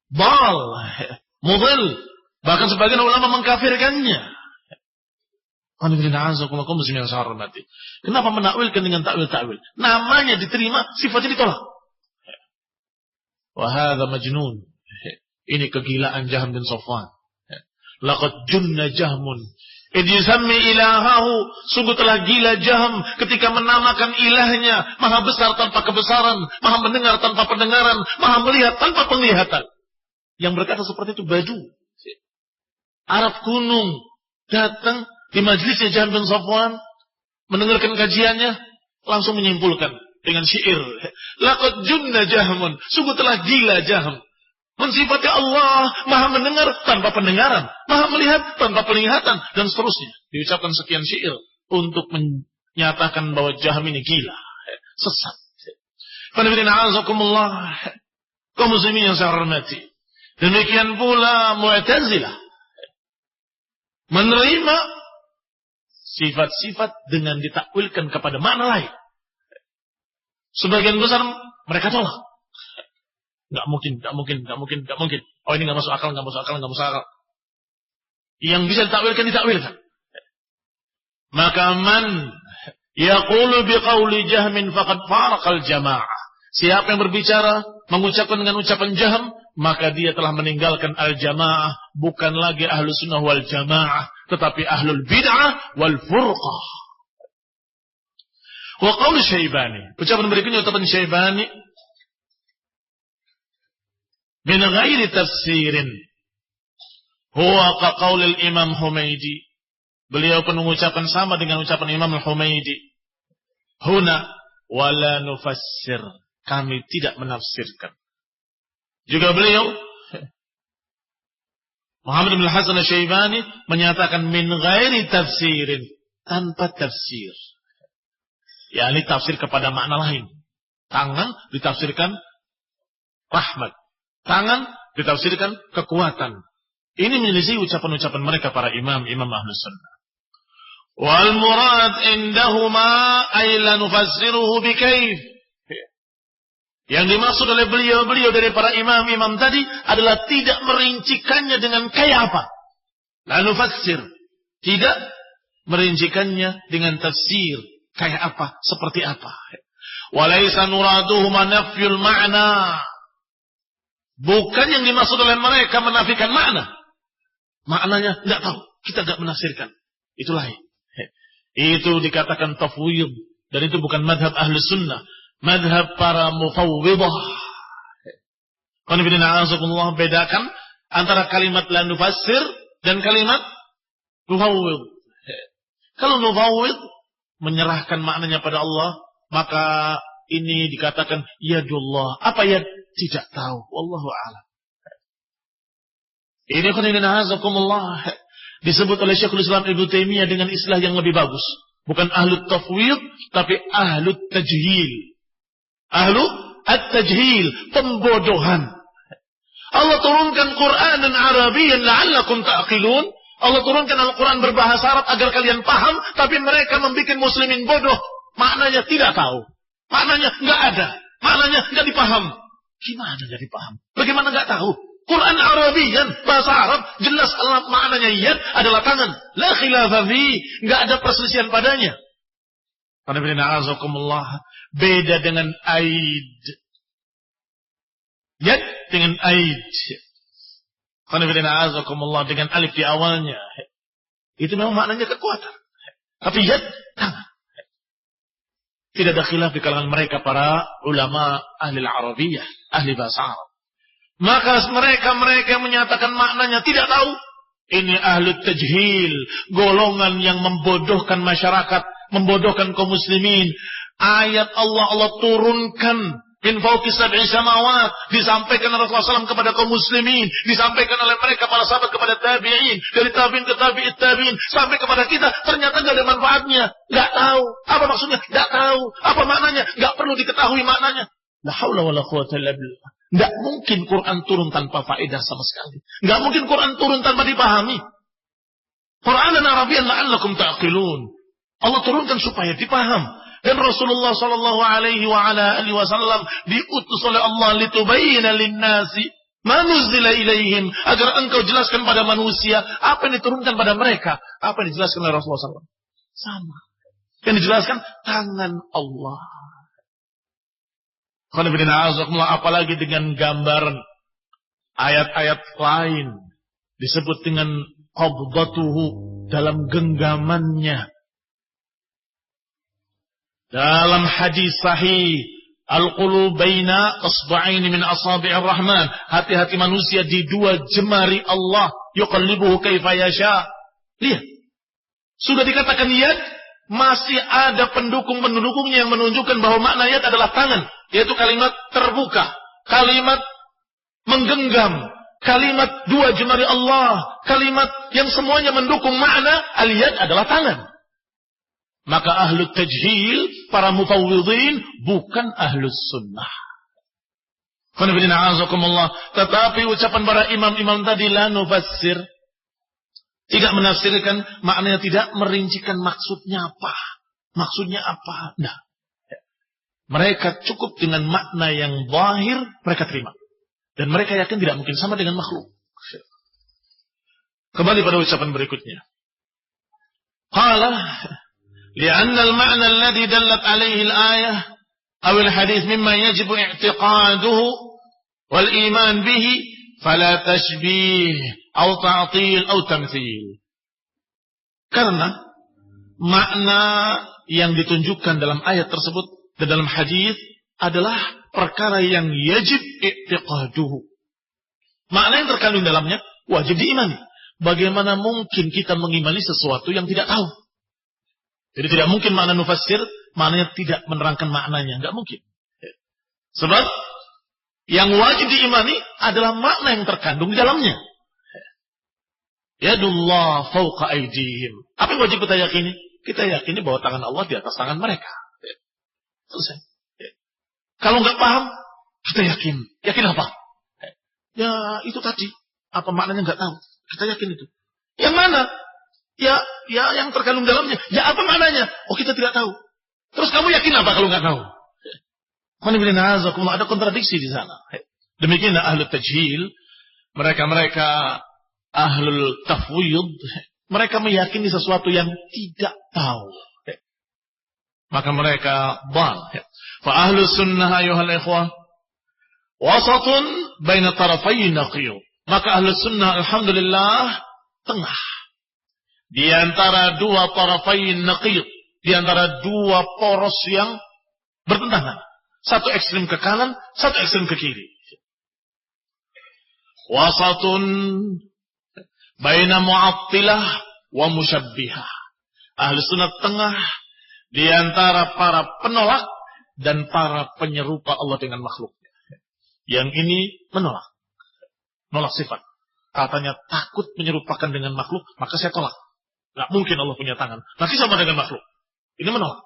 Bal, mudil, bahkan sebagian ulama mengkafirkannya. Kenapa menakwilkan dengan takwil-takwil? Namanya diterima, sifatnya ditolak. Wa hadza majnun. Ini kegilaan Jahm bin Safwan. Laqad junna Jahmun idh yusammi ilahahu, sungguh telah gila Jahm ketika menamakan ilahnya maha besar tanpa kebesaran, maha mendengar tanpa pendengaran, maha melihat tanpa penglihatan. Yang berkata seperti itu Badu, Arab gunung, datang di majlisnya Jahm bin Safwan, mendengarkan kajiannya, langsung menyimpulkan dengan syair, laqad junna Jahmun, sungguh telah gila Jahm, mensifati Allah maha mendengar tanpa pendengaran, maha melihat tanpa penglihatan, dan seterusnya. Diucapkan sekian syair untuk menyatakan bahwa Jahm ini gila, sesat. Kaum muslimin yang saya hormati, demikian pula Mu'tazilah menerima sifat-sifat dengan ditakwilkan kepada makna lain. Sebagian besar mereka tolak. Nggak mungkin. Oh, ini nggak masuk akal. Yang bisa ditakwilkan. Maka man yaqulu biqauli Jahmin faqad faraqal jamaah. Siapa yang berbicara, mengucapkan dengan ucapan Jahm, maka dia telah meninggalkan al-jamaah, bukan lagi ahlu sunnah wal jamaah, tetapi ahlul bid'ah wal furqah. Wa qaul Syaibani, ucapan berikutnya ucapan Syaibani, min ghairi tafsirin huwa ka qaulil Imam Humaidi. Beliau pun mengucapkan sama dengan ucapan Imam Humaidi. Huna wala nufassir, kami tidak menafsirkan. Juga beliau Muhammad bin Hasan Asy-Syaibani menyatakan min ghairi tafsirin, tanpa tafsir. yakni tafsir kepada makna lain. Tangan ditafsirkan rahmat, tangan ditafsirkan kekuatan. Ini menyelisih ucapan-ucapan mereka para imam-imam Ahlus Sunnah. Wal murad indahuma ay la nufassiruhu bikaif. Yang dimaksud oleh beliau dari para imam-imam tadi adalah tidak merincikannya dengan kayak apa. La nufassir, tidak merincikannya dengan tafsir kayak apa, seperti apa. Walaysa nuraduhuma nafyul ma'na. Bukan yang dimaksud oleh mereka menafikan makna. Maknanya tidak tahu, kita tidak menafsirkan. Itu lain. Itu dikatakan tafwid, dan itu bukan madhab ahli sunnah, madhab para mufawwidah. Bedakan antara kalimat la nufassir dan kalimat nufawwid. Kalau nufawwid menyerahkan maknanya pada Allah, maka ini dikatakan yadullah. Apa yad? Tidak tahu. Wallahu a'lam. Ini disebut oleh Syekhul Islam Ibnu Taimiyah dengan istilah yang lebih bagus. Bukan ahlu tafwid, tapi ahlu tajhil. Ahlu at-tajhil, pembodohan. Allah turunkan Qur'anan Arabiyyan la'allakum ta'qilun. Allah turunkan Al-Quran berbahasa Arab agar kalian paham, tapi mereka membuat muslimin bodoh. Maknanya tidak tahu. Maknanya enggak ada. Maknanya enggak dipaham. Gimana enggak dipaham? Bagaimana enggak tahu? Quran Arabiyyan, bahasa Arab, jelas maknanya yad adalah tangan. La khilafa fi, enggak ada perselisihan padanya. Beda dengan aid. Yad dengan aid. Dengan alif di awalnya. Itu memang maknanya kekuatan. Tapi yad, tangan. Tidak ada khilaf di kalangan mereka para ulama ahli al-Arabiyah, ahli bahasa Arab. Maka mereka menyatakan maknanya tidak tahu. Ini ahli tajhil, golongan yang membodohkan masyarakat, membodohkan kaum muslimin. Ayat Allah turunkan min fawqi sab'i samawat, disampaikan oleh Rasulullah SAW kepada kaum muslimin, disampaikan oleh mereka para sahabat kepada tabi'in, dari tabi'in ke tabi'in, sampai kepada kita, ternyata tidak ada manfaatnya, tidak tahu apa maksudnya, tidak tahu apa maknanya, tidak perlu diketahui maknanya. La haula wala quwwata illa billah. Tidak mungkin Quran turun tanpa faedah sama sekali. Tidak mungkin Quran turun tanpa dipahami. Qur'anan Arabiyyan la'allakum ta'qilun. Allah turunkan supaya dipaham. Dan Rasulullah sallallahu alaihi wa ala alihi wasallam diutus oleh Allah litubayyana lin-nasi ma nuzila ilaihim, agar engkau jelaskan pada manusia apa yang diturunkan pada mereka. Apa yang dijelaskan oleh Rasulullah SAW? Sama. Yang dijelaskan tangan Allah. Apalagi dengan gambaran ayat-ayat lain disebut dengan qabdatuhu, dalam genggamannya. Dalam hadis sahih, al-qulub baina asba'aini min asabi'ir rahman. Hati-hati manusia di dua jemari Allah. Yuqallibuhu kaifa yasha. Lihat. Sudah dikatakan yad, masih ada pendukung-pendukungnya yang menunjukkan bahwa makna yad adalah tangan. Yaitu kalimat terbuka. Kalimat menggenggam. Kalimat dua jemari Allah. Kalimat yang semuanya mendukung makna al-yad adalah tangan. Maka ahlu tajhil, para mufawwidhin, bukan ahlus sunnah. Tetapi ucapan para imam-imam tadi la nufassir, tidak menafsirkan, maknanya tidak merincikan maksudnya apa. Maksudnya apa? Nah, mereka cukup dengan makna yang zahir, mereka terima. Dan mereka yakin tidak mungkin sama dengan makhluk. Kembali pada ucapan berikutnya. Qala لأن المعنى الذي دلت عليه الآية أو الحديث مما يجب اعتقاده والإيمان به فلا تشبيه أو تعطيل أو تمثيل. Karena makna yang ditunjukkan dalam ayat tersebut dan dalam hadis adalah perkara yang yajib i'tiqaduhu. Makna yang terkandung dalamnya wajib diimani. Bagaimana mungkin kita mengimani sesuatu yang tidak tahu? Jadi tidak mungkin makna nufassir, maknanya tidak menerangkan maknanya. Enggak mungkin. Sebab yang wajib diimani adalah makna yang terkandung di dalamnya. Yadullah fawqa aydihim. Apa yang wajib kita yakini? Kita yakini bahwa tangan Allah di atas tangan mereka. Selesai. Kalau enggak paham, kita yakin. Yakin apa? Ya itu tadi. Apa maknanya enggak tahu. Kita yakin itu. Yang mana? Ya yang terkandung dalamnya. Ya apa maknanya? Oh kita tidak tahu. Terus kamu yakin apa kalau nggak tahu? Ada kontradiksi di sana. Demikianlah ahlul tajhil, mereka ahlul tafwid, mereka meyakini sesuatu yang tidak tahu. Maka mereka bal. Fa ahlus sunnah ayuhal ikhwah wasatun baina tarafayn naqiyyu. Maka ahlus sunnah alhamdulillah tengah. Di antara dua tarafayn naqiyyu, di antara dua poros yang bertentangan. Satu ekstrem ke kanan, satu ekstrem ke kiri. Wasatun baina mu'attilah wa musyabbihah. Ahli sunnah tengah di antara para penolak dan para penyerupa Allah dengan makhluknya. Yang ini menolak. Nolak sifat. Katanya takut menyerupakan dengan makhluk, maka saya tolak. Nggak mungkin Allah punya tangan. Nanti sama dengan makhluk. Ini menolak.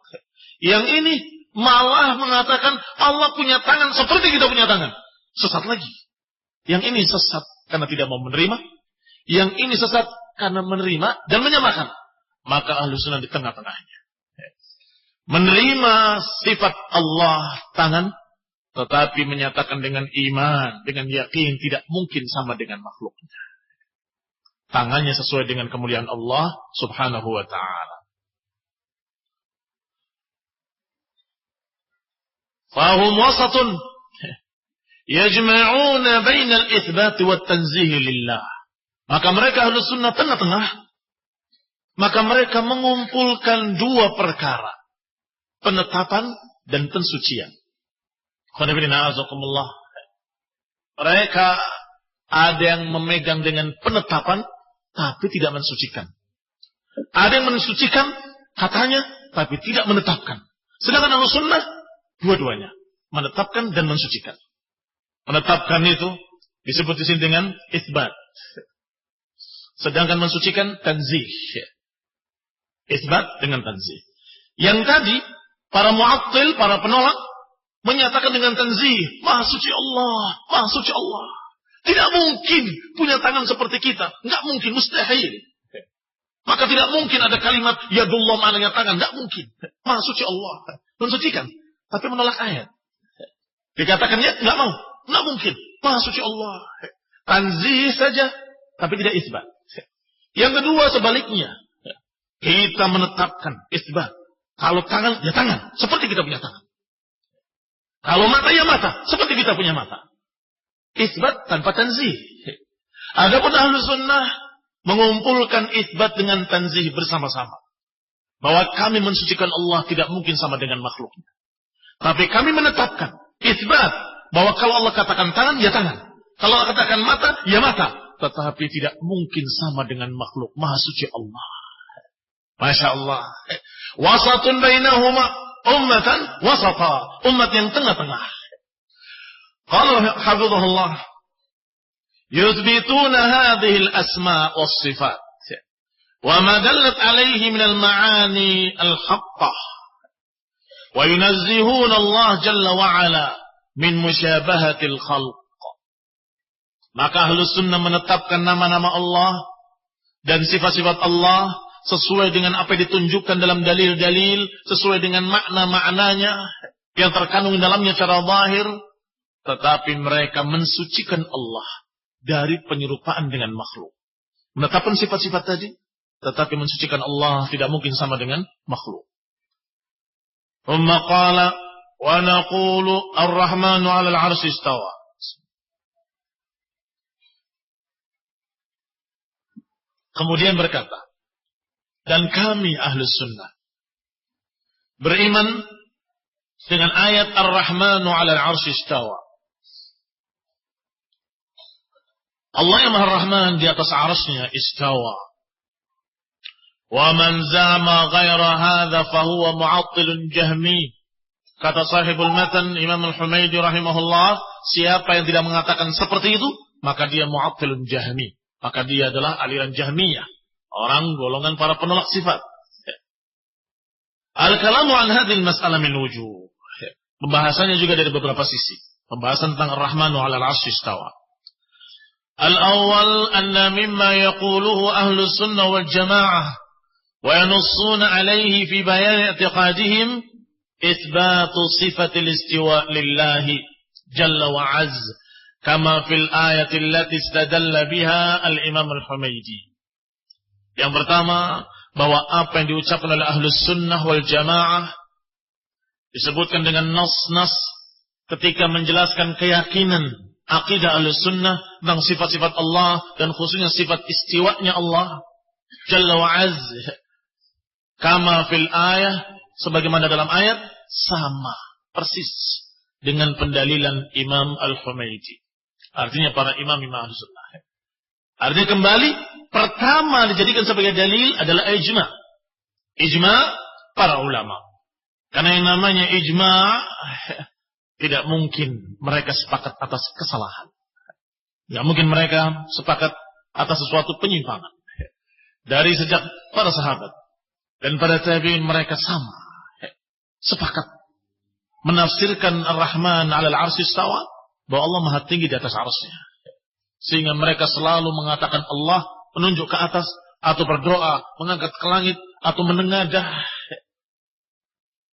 Yang ini malah mengatakan Allah punya tangan seperti kita punya tangan. Sesat lagi. Yang ini sesat karena tidak mau menerima. Yang ini sesat karena menerima dan menyamakan. Maka ahlu sunnah di tengah-tengahnya. Menerima sifat Allah tangan. Tetapi menyatakan dengan iman, dengan yakin tidak mungkin sama dengan makhluknya. Tangannya sesuai dengan kemuliaan Allah subhanahu wa ta'ala. Fahum wasatun yajma'una bainal itsbati wat tanzih lillah. Maka mereka ahlus sunnah tengah-tengah. Maka mereka mengumpulkan dua perkara. Penetapan dan pensucian. Mereka ada yang memegang dengan penetapan tapi tidak mensucikan. Ada yang mensucikan katanya tapi tidak menetapkan. Sedangkan ahlus sunnah dua-duanya, menetapkan dan mensucikan. Menetapkan itu disebut di sini dengan itsbat. Sedangkan mensucikan tanzih. Itsbat dengan tanzih. Yang tadi para mu'attil, para penolak menyatakan dengan tanzih, Maha suci Allah, Maha suci Allah. Tidak mungkin punya tangan seperti kita. Enggak mungkin, mustahil. Maka tidak mungkin ada kalimat yadullah maknanya tangan, enggak mungkin. Maha suci Allah, mensucikan, tapi menolak ayat. Dikatakan ya, enggak mau, enggak mungkin. Maha suci Allah. Tanzih saja, tapi tidak isbat. Yang kedua sebaliknya, kita menetapkan isbat. Kalau tangan, ya tangan, seperti kita punya tangan. Kalau mata, ya mata, seperti kita punya mata. Isbat tanpa tanzih. Adapun ahlus sunnah, mengumpulkan isbat dengan tanzih bersama-sama. Bahwa kami mensucikan Allah tidak mungkin sama dengan makhluknya. Tapi kami menetapkan isbat bahwa kalau Allah katakan tangan, ya tangan. Kalau Allah katakan mata, ya mata. Tetapi tidak mungkin sama dengan makhluk Maha Suci Allah. Masya Allah. Wasatun bainahuma, ummatan wasata. Umat yang tengah-tengah. Qala hafizahullah, yuthbituna hadhihi al-asma' was-sifat wa ma dallat alayhi min al-ma'ani al-haqqah wa yunazzihuna Allah jalla wa ala min musyabahatil khalq. Maka Ahlus Sunnah menetapkan nama-nama Allah dan sifat-sifat Allah sesuai dengan apa yang ditunjukkan dalam dalil-dalil, sesuai dengan makna-maknanya yang terkandung dalamnya secara zahir, tetapi mereka mensucikan Allah dari penyerupaan dengan makhluk. Menetapkan sifat-sifat tadi, tetapi mensucikan Allah tidak mungkin sama dengan makhluk. Umma qala wa naqulu ar-Rahmanu 'alal 'arsy istawa. Kemudian berkata, dan kami Ahlus Sunnah beriman dengan ayat Ar-Rahmanu 'alal 'arsy istawa. Allah yang Maha Rahman di atas 'arsy-Nya istawa. Wa man zama ghaira hadza fa huwa mu'attilun jahmi. Kata sahibul matan Imam Al-Humaidi rahimahullah, siapa yang tidak mengatakan seperti itu, maka dia mu'attilun jahmi. Maka dia adalah aliran Jahmiyah, orang golongan para penolak sifat. Al-kalamu an hadhil mas'alah min wujuh. Pembahasannya juga dari beberapa sisi. Pembahasan tentang Ar-Rahmanu 'alal 'arsy istawa. Al-awwal anna mimma yaquluhu ahlus sunnah wal jamaah wa yanussuna 'alaihi fi bayan i'tiqadihim itsbatu sifatil istiwa lillahi jalla wa 'azza kama fil ayati allati istadalla biha al-Imam Al-Humaidi. Yang pertama, bahwa apa yang diucapkan oleh Ahlus Sunnah wal Jamaah disebutkan dengan nas-nas ketika menjelaskan keyakinan akidah Ahlus Sunnah tentang sifat-sifat Allah dan khususnya sifat istiwanya Allah Jalla wa Azza. Kama fil ayah, sebagaimana dalam ayat, sama persis dengan pendalilan Imam Al-Humaidi. Artinya para imam-imam Ahlus Sunnah. Artinya kembali, pertama dijadikan sebagai dalil adalah ijma. Ijma para ulama. Karena yang namanya ijma, tidak mungkin mereka sepakat atas kesalahan. Tidak mungkin mereka sepakat atas sesuatu penyimpangan. Dari sejak para sahabat dan para tabi'in mereka sama. Sepakat menafsirkan Ar-Rahman 'alal 'arsy istawa, bahwa Allah Maha tinggi di atas 'arsy-Nya. Sehingga mereka selalu mengatakan Allah menunjuk ke atas, atau berdoa mengangkat ke langit, atau menengadah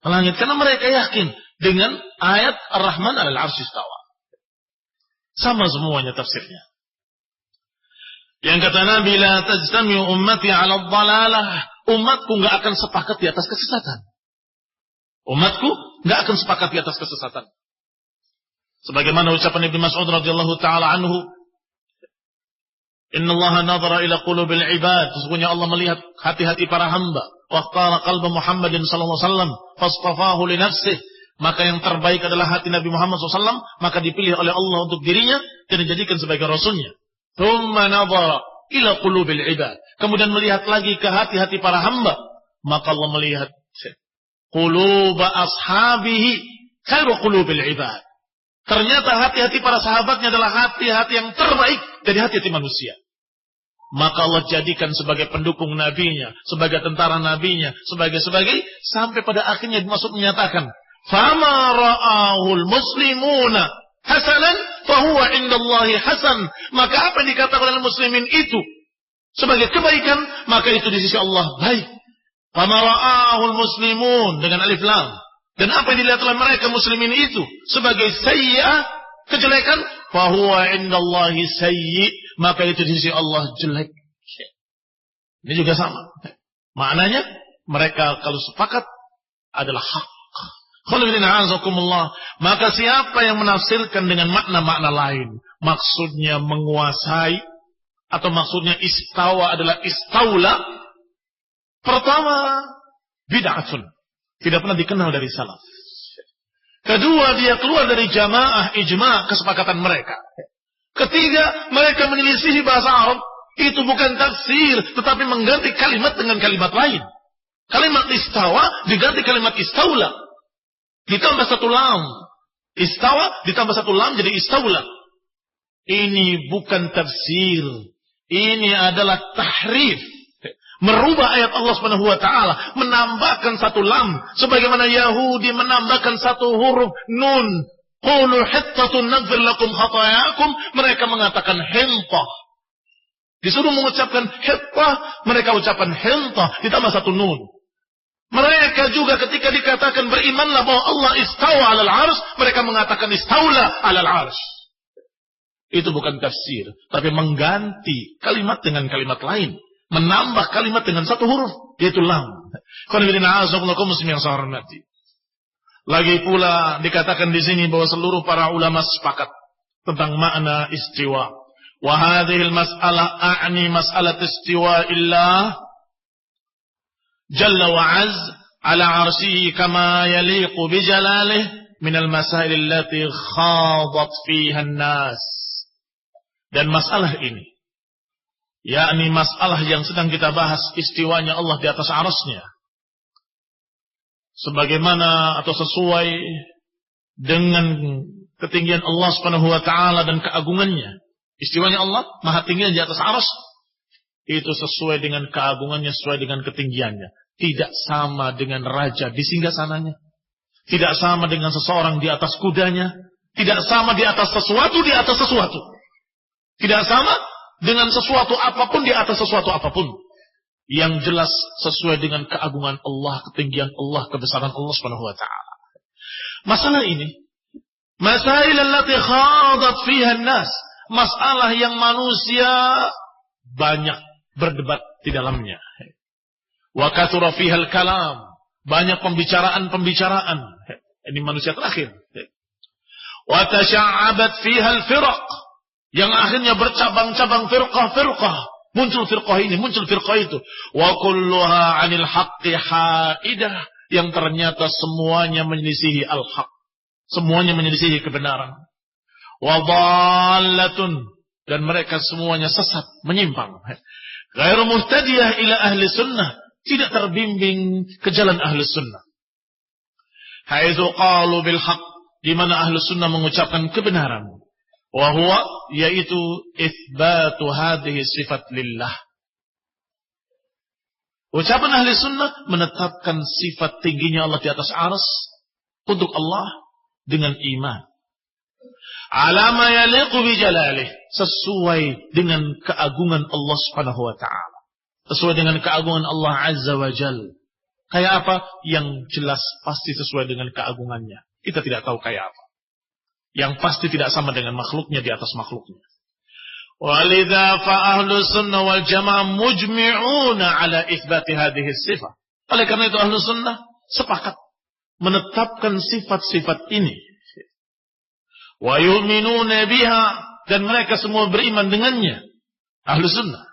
ke langit. Karena mereka yakin dengan ayat Ar-Rahman 'alal 'arsy istawa. Sama semuanya tafsirnya. Yang kata Nabi, la tajtami'u ummati 'ala dhalalah. Umatku enggak akan sepakat di atas kesesatan. Umatku enggak akan sepakat di atas kesesatan. Sebagaimana ucapan Ibnu Mas'ud radhiyallahu taala anhu, "Innallaha nadhara ila qulubil ibad." Sesungguhnya Allah melihat hati-hati para hamba. Wa ikhtara qalba Muhammadin sallallahu alaihi wasallam fastafahu li nafsihi. Maka yang terbaik adalah hati Nabi Muhammad SAW, maka dipilih oleh Allah untuk dirinya dan dijadikan sebagai rasulnya. Tsumma nadhara ila qulubil ibad. Kemudian melihat lagi ke hati-hati para hamba, maka Allah melihat quluba ashabihi khairu qulubil ibad. Ternyata hati-hati para sahabatnya adalah hati-hati yang terbaik dari hati-hati manusia. Maka Allah jadikan sebagai pendukung nabinya, sebagai tentara nabinya, sebagai sampai pada akhirnya Mas'ud menyatakan, "Fama ra'ahul muslimuna hasanan fahuwa indallahi hasan." Maka apa yang dikatakan oleh muslimin itu sebagai kebaikan, maka itu di sisi Allah baik. Fama ra'ahul muslimun dengan alif lam. Dan apa yang dilihat oleh mereka muslimin itu sebagai sayyi'ah, kejelekan, fahuwa indallahi sayyi', maka itu di sisi Allah jelek. Ini juga sama. Maknanya mereka kalau sepakat adalah hak. Maka siapa yang menafsirkan dengan makna-makna lain, maksudnya menguasai atau maksudnya istawa adalah istaula, pertama, bid'atun. Tidak pernah dikenal dari salaf. Kedua, dia keluar dari jamaah ijma' kesepakatan mereka. Ketiga, mereka menyelisihi bahasa Arab. Itu bukan tafsir, tetapi mengganti kalimat dengan kalimat lain. Kalimat istawa diganti kalimat istaula. Ditambah satu lam. Istawa ditambah satu lam jadi istaula. Ini bukan tafsir. Ini adalah tahrif. Merubah ayat Allah Subhanahu wa taala, menambahkan satu lam sebagaimana Yahudi menambahkan satu huruf nun. Qulu hittatun naghfir lakum khatayakum, mereka mengatakan hintah. Disuruh mengucapkan hittah, mereka ucapkan hintah ditambah satu nun. Mereka juga ketika dikatakan berimanlah bahwa Allah istawa 'alal 'arsy, mereka mengatakan istaula 'alal 'arsy. Itu bukan tafsir, tapi mengganti kalimat dengan kalimat lain, menambah kalimat dengan satu huruf, yaitu lam. Lagi pula dikatakan di sini bahwa seluruh para ulama sepakat tentang makna istiwa. Wa hadhil mas'alah a'ni mas'alat istiwa illah jalla wa 'azz 'ala 'arsyihi kama yaliqu bi jalalihi min al-masail allati khadat fiha an-nas. Dan masalah ini, yakni masalah yang sedang kita bahas, istiwanya Allah di atas arasnya, sebagaimana atau sesuai dengan ketinggian Allah Subhanahu wa taala dan keagungannya. Istiwanya Allah maha tinggi di atas aras, itu sesuai dengan keagungannya, sesuai dengan ketinggiannya. Tidak sama dengan raja di singgasananya, tidak sama dengan seseorang di atas kudanya, tidak sama di atas sesuatu di atas sesuatu. Tidak sama dengan sesuatu apapun di atas sesuatu apapun. Yang jelas sesuai dengan keagungan Allah, ketinggian Allah, kebesaran Allah Subhanahu wa taala. Masalah ini, masail allati khadat fiha an-nas, masalah yang manusia banyak berdebat di dalamnya. Wa kathura fiha al-kalam, banyak pembicaraan-pembicaraan. Ini manusia terakhir. Wa tasha'abat fiha al-firaq, yang akhirnya bercabang-cabang firqah-firqah. Muncul firqah ini, muncul firqah itu. Wa kulluha 'anil haqqi haidah, yang ternyata semuanya menyelisihi al-haq. Semuanya menyelisihi kebenaran. Wa dhallatun, dan mereka semuanya sesat, menyimpang. Ghairu muhtadiyah ila ahli sunnah, tidak terbimbing ke jalan ahli sunnah. Haitsu qalu bil haqq, di mana ahli sunnah mengucapkan kebenaran. Wahuwa, yaitu itsbatu hadhihi sifat lillah. Ucapan ahli sunnah menetapkan sifat tingginya Allah di atas arsy untuk Allah dengan iman. Alama yaliqu bi jalalih, sesuai dengan keagungan Allah Subhanahu wa taala. Sesuai dengan keagungan Allah Azza wa Jalla. Kayak apa? Yang jelas pasti sesuai dengan keagungannya. Kita tidak tahu kayak apa. Yang pasti tidak sama dengan makhluknya di atas makhluknya. Walidha fa ahlus sunnah wal jamaah mujmi'una ala itsbati hadhihi sifat. Oleh karena itu ahlus sunnah sepakat menetapkan sifat-sifat ini. Wa yu'minuna biha, dan mereka semua beriman dengannya. Ahlus sunnah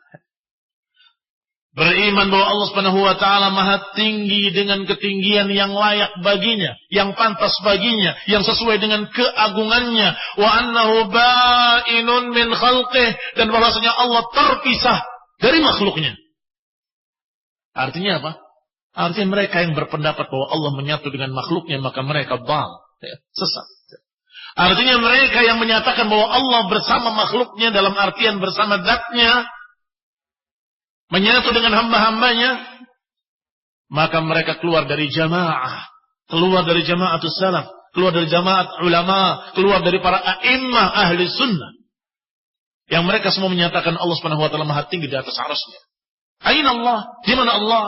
beriman bahwa Allah Subhanahu wa taala maha tinggi dengan ketinggian yang layak baginya, yang pantas baginya, yang sesuai dengan keagungannya. Wa annahu ba'inun min khalqih, dan bahwasanya Allah terpisah dari makhluknya. Artinya apa? Artinya mereka yang berpendapat bahwa Allah menyatu dengan makhluknya, maka mereka sesat. Artinya mereka yang menyatakan bahwa Allah bersama makhluknya dalam artian bersama zatnya, menyatu dengan hamba-hambanya, maka mereka keluar dari jamaah, keluar dari jamaatus salaf, keluar dari jamaat ulama, keluar dari para a'immah ahli sunnah, yang mereka semua menyatakan Allah Subhanahu wa taala maha tinggi di atas arasnya. Aina Allah? Di mana Allah?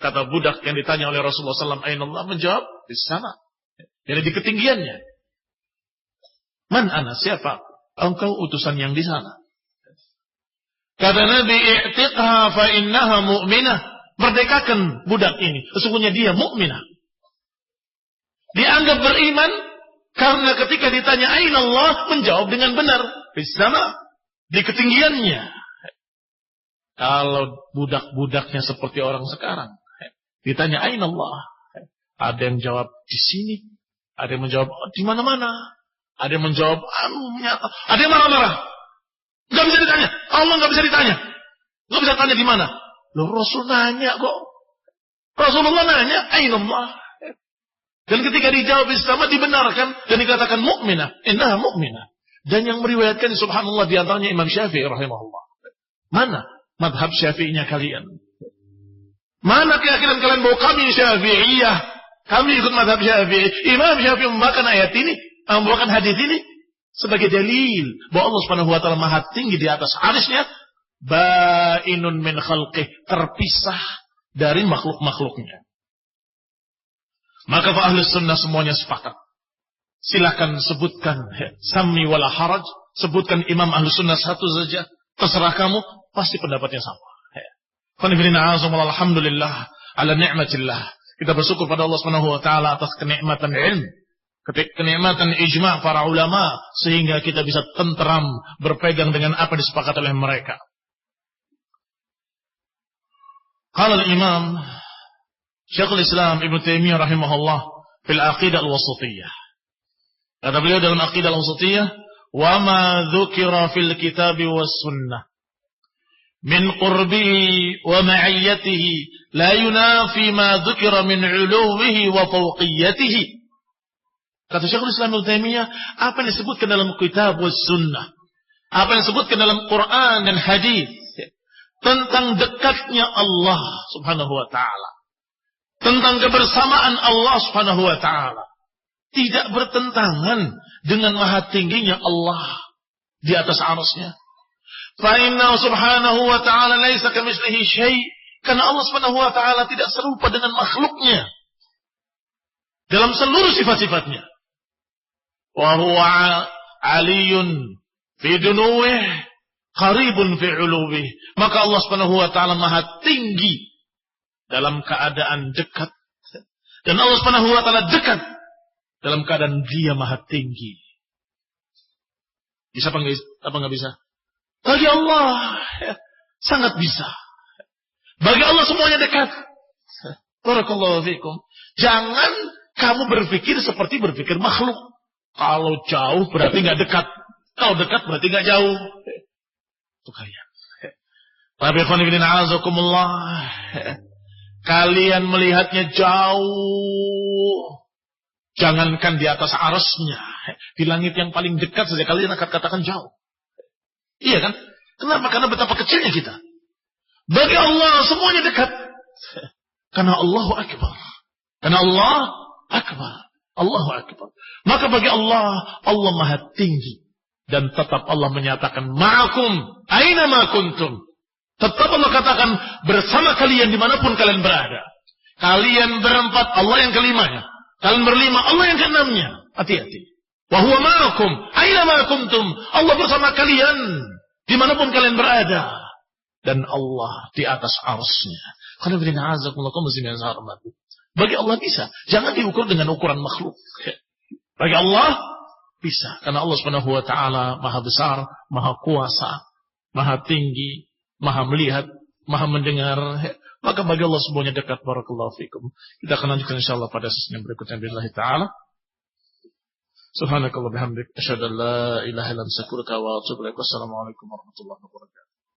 Kata budak yang ditanya oleh Rasulullah SAW, Aina Allah? Menjawab, di sana. Jadi di ketinggiannya. Man ana? Siapa? Engkau utusan yang di sana. Kata Nabi, i'tiqha fa innaha mu'minah. Merdekakan budak ini, sesungguhnya dia mukminah. Dianggap beriman karena ketika ditanya aina Allah, menjawab dengan benar. fis sama, di ketinggiannya. Kalau budak-budaknya seperti orang sekarang, ditanya aina Allah, ada yang jawab di sini, ada yang menjawab di mana-mana, ada yang menjawab menyata, ada yang marah-marah. Enggak bisa ditanya, Allah enggak bisa ditanya. Enggak bisa tanya di mana. Loh, Rasul nanya kok. Rasulullah nanya aina Allah. Dan ketika dijawab sama dibenarkan dan dikatakan mukminah, innaha mukminah. Dan yang meriwayatkan subhanallah di antaranya Imam Syafi'i rahimahullah. Mana madhab Syafi'inya kalian? Mana keyakinan kalian bahwa kami Syafi'iyah? Kami ikut madhab Syafi'i. Imam Syafi'i membawakan ayat ini, membawakan hadis ini sebagai dalil bahwa Allah Subhanahu wa taala Maha tinggi di atas arsy-Nya, bainun min khalqih, terpisah dari makhluk-makhluknya. Maka Ahlus Sunnah semuanya sepakat. Silakan sebutkan sami wala haraj, sebutkan Imam Ahlus Sunnah satu saja, terserah kamu, pasti pendapatnya sama. Alhamdulillah ala ni'matillah. Kita bersyukur pada Allah Subhanahu wa taala atas kenikmatan ilmu, kenikmatan ijma' para ulama, sehingga kita bisa tentram berpegang dengan apa disepakati oleh mereka. Qala al-Imam Syekhul Islam Ibnu Taimiyah rahimahullah fil aqidah al-wasithiyah. Kata beliau dalam aqidah al-wasithiyah, wa ma dzukira fil kitab was sunnah min qurbihi wa ma'iyyatihi la yunafi ma dzukira min 'uluwihi wa fawqiyatihi. Kata Syekhul Islam Ibnu Taimiyah, apa yang disebutkan dalam kitab was sunnah, apa yang disebutkan dalam Quran dan hadis tentang dekatnya Allah Subhanahu wa taala, tentang kebersamaan Allah Subhanahu wa taala, tidak bertentangan dengan maha tingginya Allah di atas arsy-Nya. Fa inna subhanahu wa ta'ala laisa kamitslihi syai', karena Allah Subhanahu wa taala tidak serupa dengan makhluknya dalam seluruh sifat-sifatnya. Wa huwa 'aliyyun fi dunuwih, qaribun fi 'uluwih. Maka Allah Subhanahu wa taala maha tinggi dalam keadaan dekat, dan Allah Subhanahu wa taala dekat dalam keadaan Dia maha tinggi. Bisa apa enggak bisa? Bagi Allah sangat bisa. Bagi Allah semuanya dekat. Barakallahu fikum. Jangan kamu berpikir seperti berpikir makhluk. Kalau jauh berarti enggak dekat. Kalau dekat berarti enggak jauh. Itu kalian. Tapi khonibina azakumullah, kalian melihatnya jauh. Jangankan di atas arsy-Nya, di langit yang paling dekat saja kalian akan katakan jauh. Iya kan? Kenapa? Karena betapa kecilnya kita. Bagi Allah semuanya dekat. Karena Allahu Akbar. Karena Allah Akbar. Allahu Akbar. Maka bagi Allah, Allah maha tinggi. Dan tetap Allah menyatakan ma'akum aina ma kuntum. Tetap Allah katakan bersama kalian dimanapun kalian berada. Kalian berempat, Allah yang kelimanya. Kalian berlima, Allah yang keenamnya. Hati-hati. Wa huwa ma'akum aina ma kuntum. Allah bersama kalian dimanapun kalian berada. Dan Allah di atas arsy-Nya. Karena bina azakumullah kaum muslimin yang hormat. Bagi Allah bisa. Jangan diukur dengan ukuran makhluk. Bagi Allah bisa. Karena Allah Subhanahu wa taala maha besar, maha kuasa, maha tinggi, maha melihat, maha mendengar. Maka bagi Allah semuanya dekat. Barakallahu fikum. Kita akan lanjutkan insyaallah pada sesi yang berikutnya billahi taala. Subhanakallah bihamdik asyhadu an la ilaha illa anta astaghfiruka wa atubu ilaik. Wassalamualaikum warahmatullahi wabarakatuh.